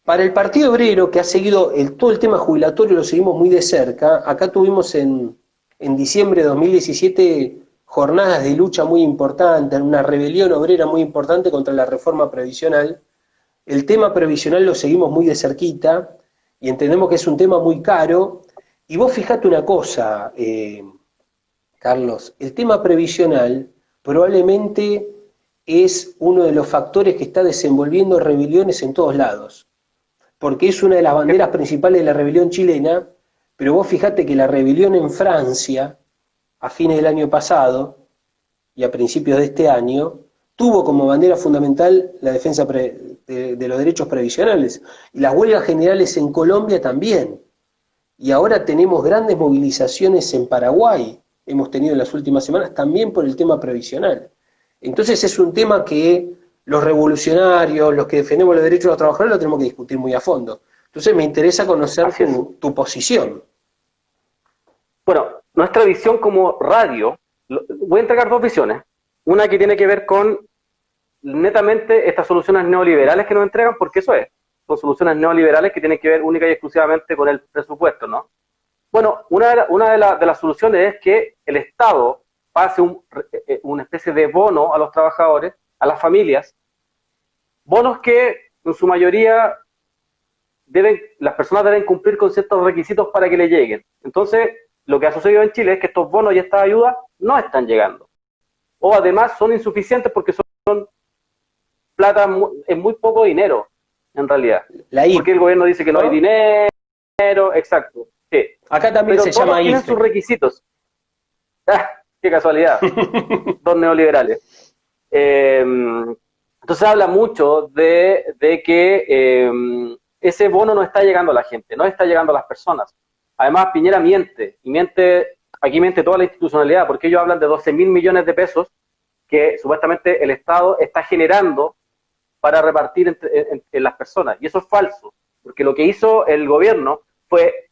Para el Partido Obrero, que ha seguido todo el tema jubilatorio, lo seguimos muy de cerca. Acá tuvimos en diciembre de 2017 jornadas de lucha muy importantes, una rebelión obrera muy importante contra la reforma previsional. El tema previsional lo seguimos muy de cerquita y entendemos que es un tema muy caro. Y vos fijate una cosa, Carlos, el tema previsional probablemente es uno de los factores que está desenvolviendo rebeliones en todos lados, porque es una de las banderas principales de la rebelión chilena, pero vos fijate que la rebelión en Francia, a fines del año pasado y a principios de este año, tuvo como bandera fundamental la defensa de los derechos previsionales, y las huelgas generales en Colombia también, y ahora tenemos grandes movilizaciones en Paraguay, hemos tenido en las últimas semanas también por el tema previsional. Entonces es un tema que los revolucionarios, los que defendemos los derechos de los trabajadores, lo tenemos que discutir muy a fondo. Entonces me interesa conocer tu posición. Bueno, nuestra visión como radio, voy a entregar dos visiones. Una que tiene que ver con netamente estas soluciones neoliberales que nos entregan, porque eso es, son soluciones neoliberales que tienen que ver única y exclusivamente con el presupuesto, ¿no? Bueno, una de las soluciones es que el Estado pase una especie de bono a los trabajadores, a las familias, bonos que en su mayoría las personas deben cumplir con ciertos requisitos para que le lleguen. Entonces, lo que ha sucedido en Chile es que estos bonos y estas ayudas no están llegando. O además son insuficientes porque son plata, es muy poco dinero, en realidad. Porque el gobierno dice que no hay dinero, exacto. Sí. Acá también pero se llama tienen sus requisitos. Qué casualidad. Dos neoliberales. Entonces habla mucho de que ese bono no está llegando a la gente, no está llegando a las personas. Además, Piñera miente, y aquí miente toda la institucionalidad, porque ellos hablan de 12.000 millones de pesos que supuestamente el Estado está generando para repartir en las personas. Y eso es falso, porque lo que hizo el gobierno fue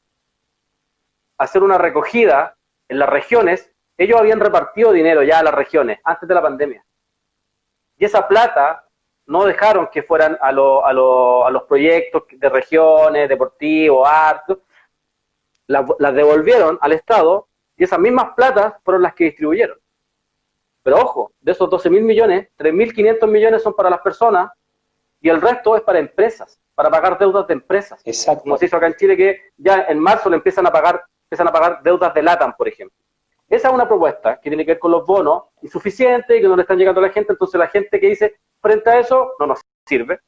hacer una recogida en las regiones. Ellos habían repartido dinero ya a las regiones antes de la pandemia. Y esa plata no dejaron que fueran a los proyectos de regiones, deportivos, artes. Las devolvieron al Estado y esas mismas platas fueron las que distribuyeron. Pero ojo, de esos 12.000 millones, 3.500 millones son para las personas y el resto es para empresas, para pagar deudas de empresas. Exacto. Como se hizo acá en Chile, que ya en marzo le empiezan a pagar deudas de LATAM, por ejemplo. Esa es una propuesta que tiene que ver con los bonos insuficientes y que no le están llegando a la gente. Entonces la gente que dice frente a eso no nos sirve.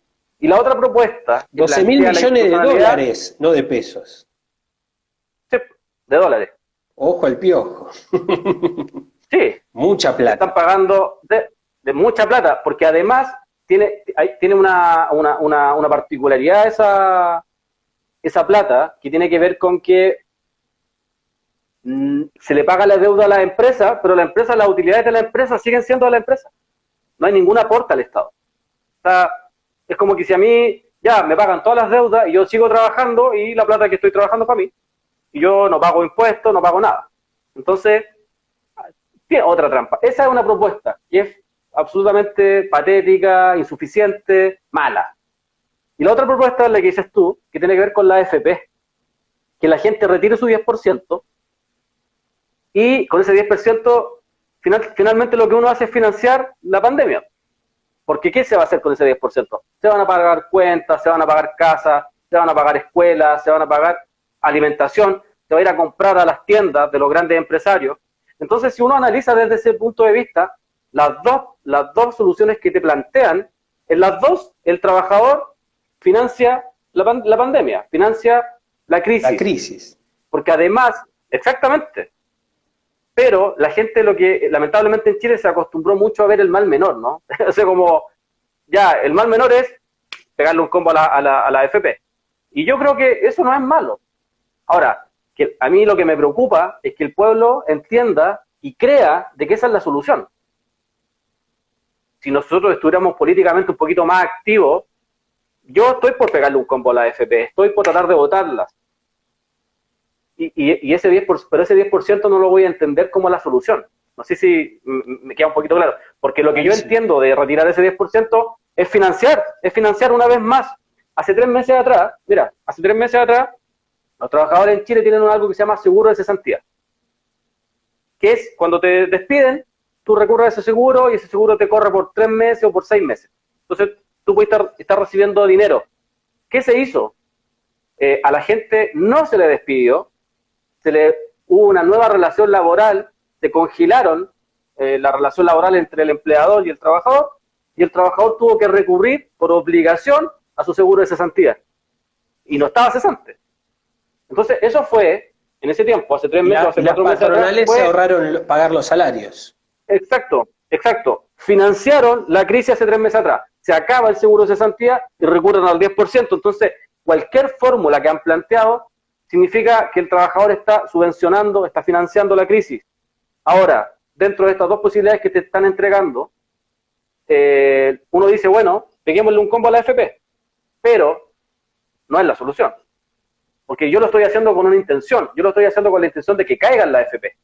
Y la otra propuesta... 12.000 millones de dólares, no de pesos. Sí, de dólares. Ojo al piojo. Sí. Mucha plata. Están pagando de mucha plata, porque además tiene una particularidad esa plata, que tiene que ver con que se le paga la deuda a la empresa, pero las utilidades de la empresa siguen siendo de la empresa. No hay ningún aporte al Estado. O sea, es como que si a mí ya me pagan todas las deudas y yo sigo trabajando y la plata que estoy trabajando para mí, y yo no pago impuestos, no pago nada. Entonces, tiene otra trampa. Esa es una propuesta que es absolutamente patética, insuficiente, mala. Y la otra propuesta es la que dices tú, que tiene que ver con la AFP, que la gente retire su 10% y con ese 10% finalmente lo que uno hace es financiar la pandemia. Porque ¿qué se va a hacer con ese 10%? Se van a pagar cuentas, se van a pagar casas, se van a pagar escuelas, se van a pagar alimentación, se va a ir a comprar a las tiendas de los grandes empresarios. Entonces, si uno analiza desde ese punto de vista, las dos soluciones que te plantean, en las dos el trabajador financia la pandemia, financia la crisis. La crisis. Porque además, exactamente, pero la gente lo que lamentablemente en Chile se acostumbró mucho a ver el mal menor, ¿no? O sea, como, ya, el mal menor es pegarle un combo a la AFP. Y yo creo que eso no es malo. Ahora, que a mí lo que me preocupa es que el pueblo entienda y crea de que esa es la solución. Si nosotros estuviéramos políticamente un poquito más activos, yo estoy por pegarle un combo a la AFP, estoy por tratar de votarlas. Y ese 10%, pero ese 10% no lo voy a entender como la solución. No sé si me queda un poquito claro. Porque lo que yo entiendo de retirar ese 10% es financiar una vez más. Hace 3 meses atrás, los trabajadores en Chile tienen algo que se llama seguro de cesantía. Que es cuando te despiden, tú recurres a ese seguro y ese seguro te corre por 3 meses o por 6 meses. Entonces tú puedes estar recibiendo dinero. ¿Qué se hizo? A la gente no se le despidió, hubo una nueva relación laboral, se congelaron la relación laboral entre el empleador y el trabajador tuvo que recurrir por obligación a su seguro de cesantía. Y no estaba cesante. Entonces, eso fue, en ese tiempo, hace 3 meses, hace 4 meses. Las patronales se ahorraron pagar los salarios. Exacto. Financiaron la crisis hace 3 meses atrás. Se acaba el seguro de cesantía y recurren al 10%. Entonces, cualquier fórmula que han planteado significa que el trabajador está subvencionando, está financiando la crisis. Ahora, dentro de estas dos posibilidades que te están entregando, uno dice, bueno, peguémosle un combo a la AFP, pero no es la solución. Porque yo lo estoy haciendo con una intención, yo lo estoy haciendo con la intención de que caiga en la AFP.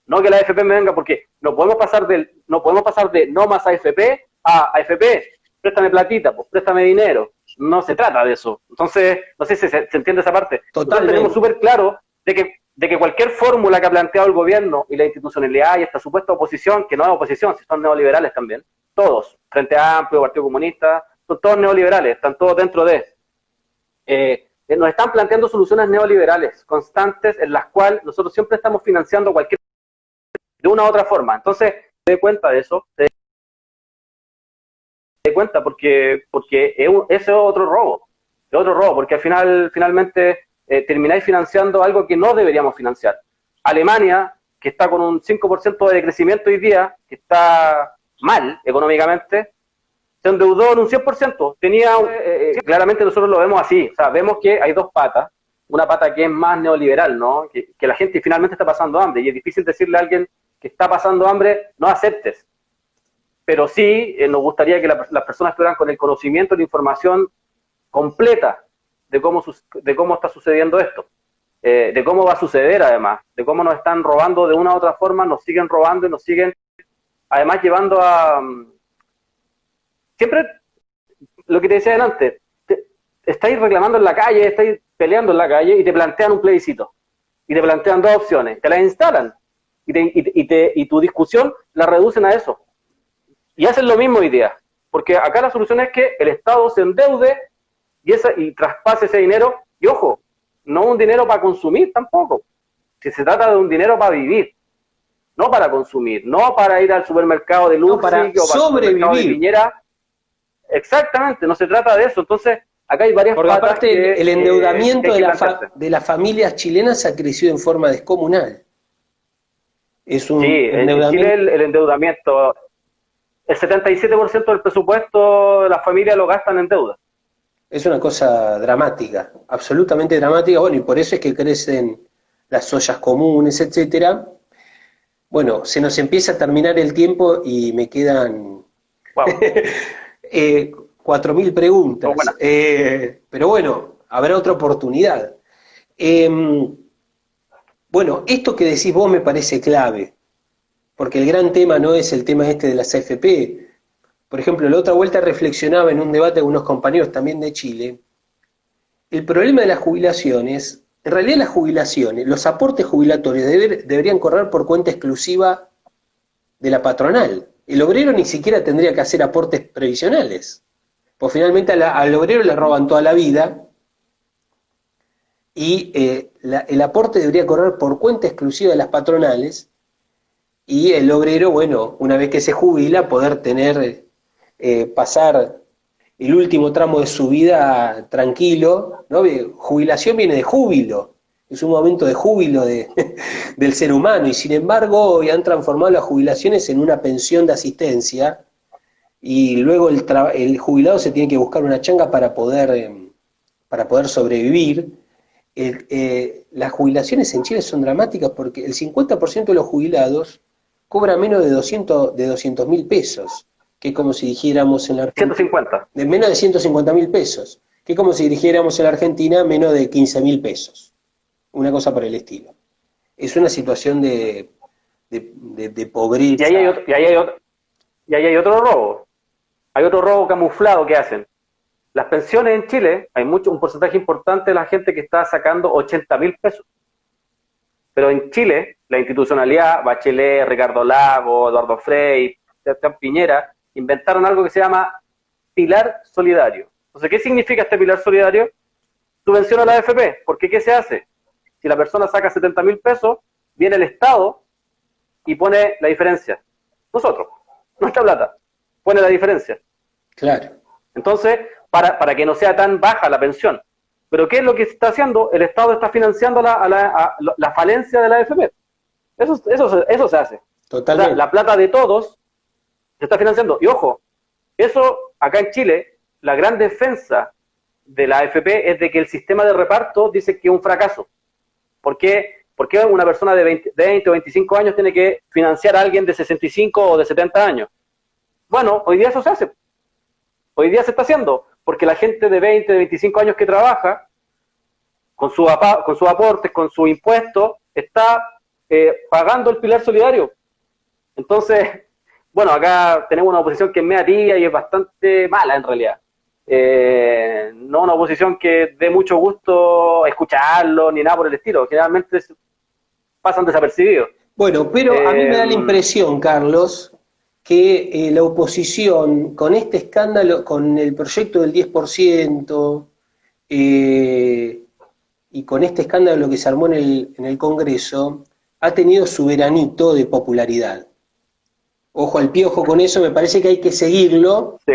No que la AFP me venga, porque no podemos pasar de no más AFP a AFP, préstame platita, pues préstame dinero. No se trata de eso. Entonces, no sé si se entiende esa parte. Totalmente. Tenemos súper claro de que cualquier fórmula que ha planteado el gobierno y la institucionalidad y esta supuesta oposición, que no es oposición, si son neoliberales también, todos, Frente Amplio, Partido Comunista, son todos neoliberales, están todos dentro de... nos están planteando soluciones neoliberales constantes en las cuales nosotros siempre estamos financiando cualquier de una u otra forma. Entonces, te dé cuenta de eso, cuenta porque ese es otro robo, porque al finalmente termináis financiando algo que no deberíamos financiar. Alemania, que está con un 5% de crecimiento hoy día, que está mal económicamente, se endeudó en un 100%. Claramente nosotros lo vemos así, o sea, vemos que hay dos patas, una pata que es más neoliberal, ¿no? Que la gente finalmente está pasando hambre, y es difícil decirle a alguien que está pasando hambre, no aceptes. Pero sí nos gustaría que las personas estuvieran con el conocimiento, la información completa de cómo está sucediendo esto, de cómo va a suceder además, de cómo nos están robando de una u otra forma, nos siguen robando y nos siguen además llevando a... Siempre, lo que te decía antes, estáis reclamando en la calle, estáis peleando en la calle y te plantean un plebiscito, y te plantean dos opciones, te las instalan, y tu discusión la reducen a eso. Y hacen lo mismo hoy día, porque acá la solución es que el Estado se endeude y traspase ese dinero, y ojo, no un dinero para consumir tampoco, si se trata de un dinero para vivir, no para consumir, no para ir al supermercado de Luxig, no, para o para el supermercado de Piñera, exactamente, no se trata de eso. Entonces, acá hay varias Porque patas aparte que, el endeudamiento que hay que plantearse. de las familias chilenas ha crecido en forma descomunal. Es Sí, un en Chile endeudamiento, el endeudamiento, el 77% del presupuesto de las familias lo gastan en deuda. es una cosa dramática, absolutamente dramática. Bueno, y por eso es que crecen las ollas comunes, etcétera. Bueno, se nos empieza a terminar el tiempo y me quedan Wow, 4.000 son preguntas. buenas. Pero bueno, habrá otra oportunidad. Eh, bueno, esto que decís vos me parece clave, porque el gran tema no es el tema este de las AFP. Por ejemplo, la otra vuelta reflexionaba en un debate con unos compañeros también de Chile. El problema de las jubilaciones, en realidad las jubilaciones, los aportes jubilatorios deberían correr por cuenta exclusiva de la patronal. El obrero ni siquiera tendría que hacer aportes previsionales, pues finalmente al obrero le roban toda la vida y el aporte debería correr por cuenta exclusiva de las patronales y el obrero, bueno, una vez que se jubila, poder tener, pasar el último tramo de su vida tranquilo, ¿no? Jubilación viene de júbilo, es un momento de júbilo del ser humano, y sin embargo hoy han transformado las jubilaciones en una pensión de asistencia, y luego el jubilado se tiene que buscar una changa para poder sobrevivir. Las jubilaciones en Chile son dramáticas porque el 50% de los jubilados cobra menos de 200.000 pesos, que es como si dijéramos en la Argentina, 150. de menos de 150.000 pesos, que es como si dijéramos en la Argentina menos de 15.000 pesos, una cosa por el estilo. Es una situación de Y ahí hay pobreza. otro, y ahí hay otro robo. Hay otro robo camuflado que hacen. Las pensiones en Chile, hay un porcentaje importante de la gente que está sacando 80.000 pesos. Pero en Chile, la institucionalidad, Bachelet, Ricardo Lago, Eduardo Frei, Sebastián Piñera, inventaron algo que se llama pilar solidario. Entonces, ¿qué significa este pilar solidario? Subvenciona la AFP. Porque ¿qué se hace? Si la persona saca 70.000 pesos, viene el Estado y pone la diferencia. Nosotros, nuestra plata, pone la diferencia. Claro. Entonces, para que no sea tan baja la pensión. Pero ¿qué es lo que está haciendo? El Estado está financiando la falencia de la AFP. Eso se hace. O sea, Totalmente. la plata de todos se está financiando. Y ojo, eso acá en Chile, la gran defensa de la AFP es de que el sistema de reparto dice que es un fracaso. ¿Por qué? ¿Por qué una persona de 20 o 25 años tiene que financiar a alguien de 65 o de 70 años? Bueno, hoy día eso se hace. Hoy día se está haciendo, porque la gente de 20, de 25 años que trabaja, con sus aportes, con sus impuestos, está pagando el pilar solidario. Entonces, bueno, acá tenemos una oposición que es media tibia y es bastante mala en realidad. No una oposición que dé mucho gusto escucharlo ni nada por el estilo. Generalmente pasan desapercibidos. Bueno, pero a mí me da la impresión, Carlos, que la oposición, con este escándalo, con el proyecto del 10%, y con este escándalo que se armó en el Congreso, ha tenido su veranito de popularidad. Ojo al piojo con eso, me parece que hay que seguirlo. Sí.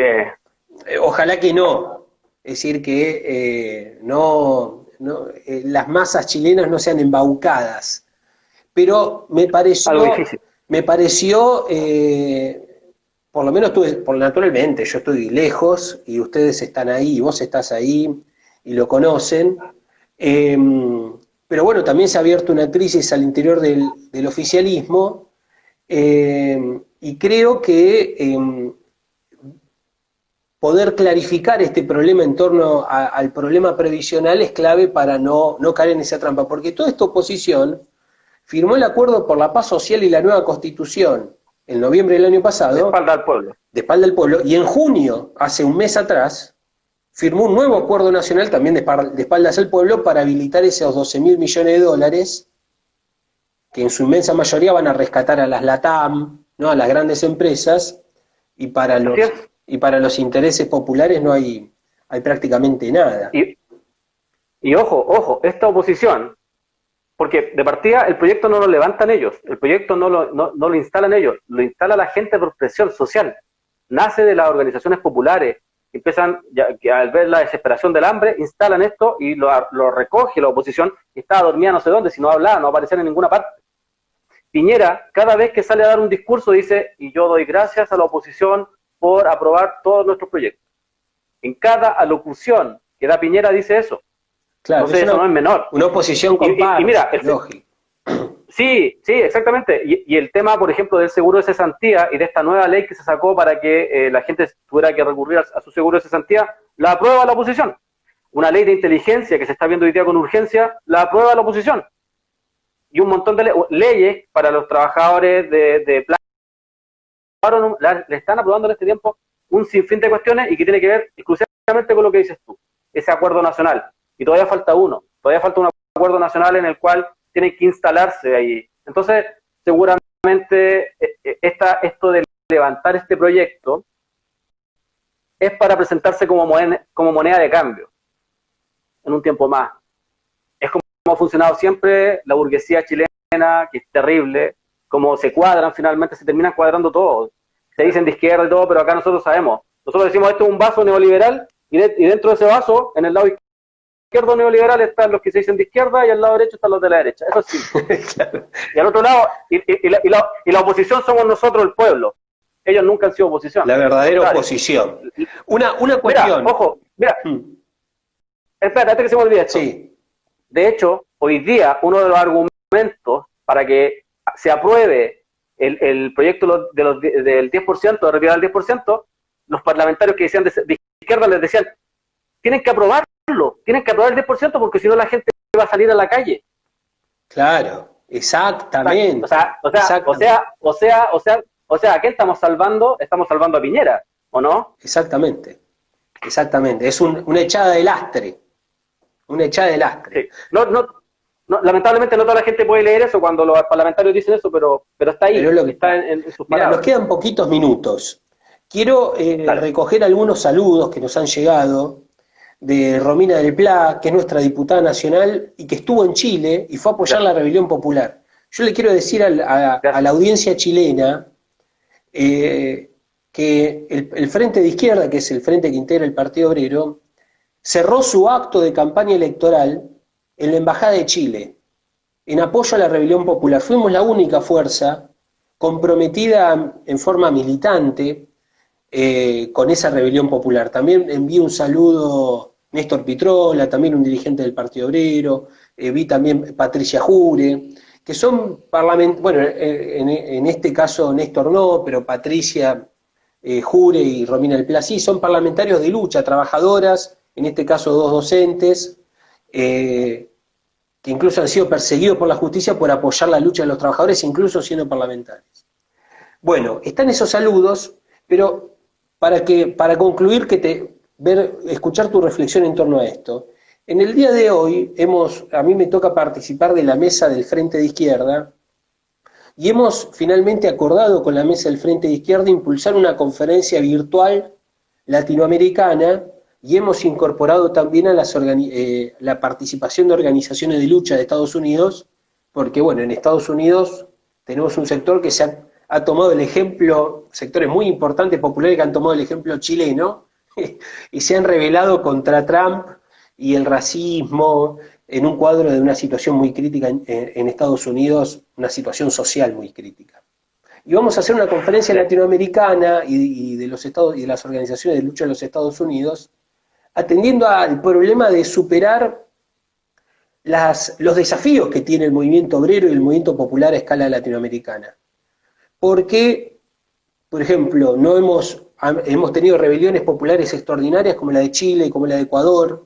Ojalá que no. Es decir, que las masas chilenas no sean embaucadas. Pero Algo difícil. por lo menos naturalmente, yo estoy lejos y ustedes están ahí, y vos estás ahí y lo conocen. Pero bueno, también se ha abierto una crisis al interior del oficialismo, y creo que poder clarificar este problema en torno al problema previsional es clave para no caer en esa trampa, porque toda esta oposición firmó el Acuerdo por la Paz Social y la nueva Constitución en noviembre del año pasado, De espalda al pueblo. de espalda al pueblo, y en junio, hace un mes atrás, firmó un nuevo acuerdo nacional también de espaldas al pueblo para habilitar esos 12.000 millones de dólares que en su inmensa mayoría van a rescatar a las LATAM, ¿no? A las grandes empresas, y para los intereses populares no hay prácticamente nada. Y ojo, esta oposición, porque de partida el proyecto no lo levantan ellos, el proyecto no lo instalan ellos, lo instala la gente por presión social. Nace de las organizaciones populares, empiezan, ya, que al ver la desesperación del hambre, instalan esto y lo recoge la oposición, y estaba dormida no sé dónde, si no hablaba, no aparecía en ninguna parte. Piñera, cada vez que sale a dar un discurso, dice, y yo doy gracias a la oposición por aprobar todos nuestros proyectos. En cada alocución que da Piñera dice eso. Claro, entonces eso no es menor. Una oposición con y mira, lógico. Sí, exactamente. Y el tema, por ejemplo, del seguro de cesantía y de esta nueva ley que se sacó para que la gente tuviera que recurrir a su seguro de cesantía, la aprueba la oposición. Una ley de inteligencia que se está viendo hoy día con urgencia, la aprueba la oposición. Y un montón de leyes para los trabajadores de plano, le están aprobando en este tiempo un sinfín de cuestiones y que tiene que ver exclusivamente con lo que dices tú, ese acuerdo nacional. Y todavía falta un acuerdo nacional en el cual tiene que instalarse ahí. Entonces, seguramente esto de levantar este proyecto es para presentarse como moneda de cambio en un tiempo más. Es como ha funcionado siempre la burguesía chilena, que es terrible, como se cuadran finalmente, se terminan cuadrando todos. Se dicen de izquierda y todo, pero acá nosotros sabemos. Nosotros decimos esto es un vaso neoliberal y dentro de ese vaso, en el lado izquierdo neoliberal están los que se dicen de izquierda y al lado derecho están los de la derecha. Eso sí. Claro. Y al otro lado, y la oposición somos nosotros, el pueblo. Ellos nunca han sido oposición. La verdadera oposición. Una cuestión. Mira, ojo, mira. Espera, antes que se me olvide esto. Sí. De hecho, hoy día uno de los argumentos para que se apruebe el proyecto del 10%, de retirar el 10%, los parlamentarios que decían de izquierda les decían, tienen que aprobar el 10% porque si no la gente va a salir a la calle. Claro, exactamente. O sea, ¿a qué estamos salvando? Estamos salvando a Piñera, ¿o no? Exactamente. Es una echada de lastre. Una echada de lastre. Sí. Lamentablemente no toda la gente puede leer eso cuando los parlamentarios dicen eso, pero está ahí, pero está en sus palabras. Mira, nos quedan poquitos minutos. Quiero recoger algunos saludos que nos han llegado de Romina del Pla, que es nuestra diputada nacional y que estuvo en Chile y fue a apoyar la rebelión popular. Yo le quiero decir a la audiencia chilena que el Frente de Izquierda, que es el frente que integra el Partido Obrero, cerró su acto de campaña electoral en la Embajada de Chile, en apoyo a la rebelión popular. Fuimos la única fuerza comprometida en forma militante con esa rebelión popular. También envío un saludo Néstor Pitrola, también un dirigente del Partido Obrero, vi también Patricia Jure, que son parlamentarios, bueno, en este caso Néstor no, pero Patricia Jure y Romina del Pla sí, son parlamentarios de lucha, trabajadoras, en este caso dos docentes, que incluso han sido perseguidos por la justicia por apoyar la lucha de los trabajadores, incluso siendo parlamentarios. Bueno, están esos saludos, pero para concluir, escuchar tu reflexión en torno a esto. En el día de hoy, a mí me toca participar de la mesa del Frente de Izquierda, y hemos finalmente acordado con la mesa del Frente de Izquierda impulsar una conferencia virtual latinoamericana, y hemos incorporado también a la participación de organizaciones de lucha de Estados Unidos, porque bueno, en Estados Unidos tenemos un sector que ha tomado el ejemplo, sectores muy importantes, populares, que han tomado el ejemplo chileno, y se han rebelado contra Trump y el racismo en un cuadro de una situación muy crítica en Estados Unidos, una situación social muy crítica. Y vamos a hacer una conferencia latinoamericana y de las organizaciones de lucha de los Estados Unidos, atendiendo al problema de superar los desafíos que tiene el movimiento obrero y el movimiento popular a escala latinoamericana. Porque, por ejemplo, hemos tenido rebeliones populares extraordinarias como la de Chile, como la de Ecuador,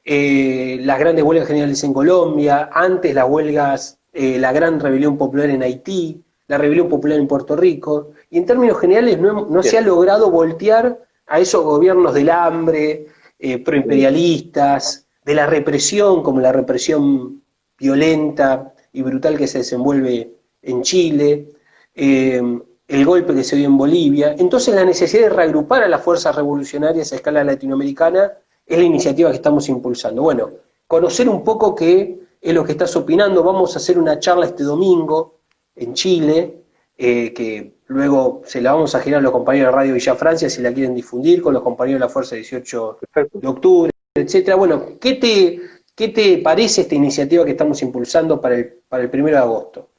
las grandes huelgas generales en Colombia, antes las huelgas, la gran rebelión popular en Haití, la rebelión popular en Puerto Rico, y en términos generales no se ha logrado voltear a esos gobiernos del hambre, proimperialistas, de la represión, como la represión violenta y brutal que se desenvuelve en Chile, el golpe que se dio en Bolivia. Entonces la necesidad de reagrupar a las fuerzas revolucionarias a escala latinoamericana es la iniciativa que estamos impulsando. Bueno, conocer un poco qué es lo que estás opinando. Vamos a hacer una charla este domingo en Chile, que luego se la vamos a girar a los compañeros de Radio Villa Francia si la quieren difundir, con los compañeros de la Fuerza 18 Perfecto. de octubre, etcétera. Bueno, ¿qué te parece esta iniciativa que estamos impulsando para el 1 de agosto?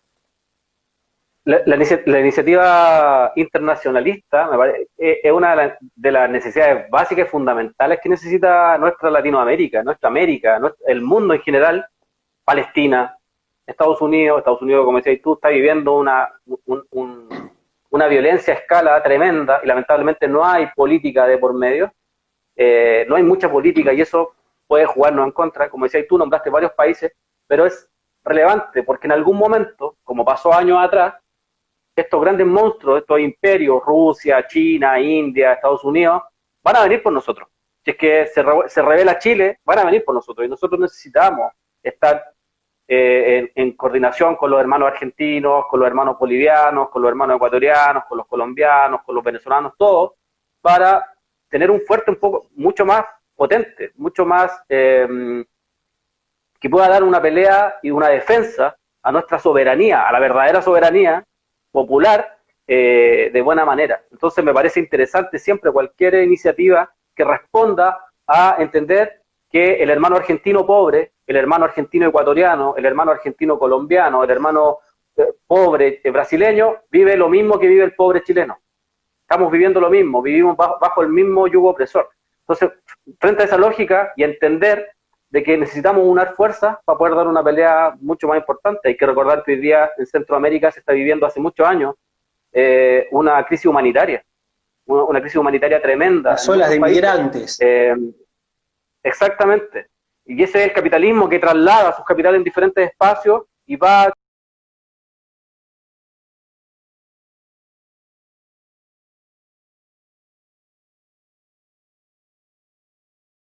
La iniciativa internacionalista es una de las necesidades básicas y fundamentales que necesita nuestra Latinoamérica, nuestra América, el mundo en general. Palestina, Estados Unidos, como decías tú, está viviendo una violencia a escala tremenda y lamentablemente no hay política de por medio, no hay mucha política y eso puede jugarnos en contra. Como decías tú, nombraste varios países, pero es relevante porque en algún momento, como pasó años atrás, estos grandes monstruos, estos imperios, Rusia, China, India, Estados Unidos, van a venir por nosotros. Si es que se revela Chile, van a venir por nosotros y nosotros necesitamos estar en coordinación con los hermanos argentinos, con los hermanos bolivianos, con los hermanos ecuatorianos, con los colombianos, con los venezolanos, todos, para tener un fuerte mucho más potente, mucho más que pueda dar una pelea y una defensa a nuestra soberanía, a la verdadera soberanía popular, de buena manera. Entonces me parece interesante siempre cualquier iniciativa que responda a entender que el hermano argentino pobre, el hermano argentino ecuatoriano, el hermano argentino colombiano, el hermano pobre brasileño, vive lo mismo que vive el pobre chileno. Estamos viviendo lo mismo, vivimos bajo el mismo yugo opresor. Entonces, frente a esa lógica y entender de que necesitamos unar fuerzas para poder dar una pelea mucho más importante. Hay que recordar que hoy día en Centroamérica se está viviendo hace muchos años una crisis humanitaria, una crisis humanitaria tremenda. Las olas de inmigrantes. Exactamente. Y ese es el capitalismo que traslada sus capitales en diferentes espacios y va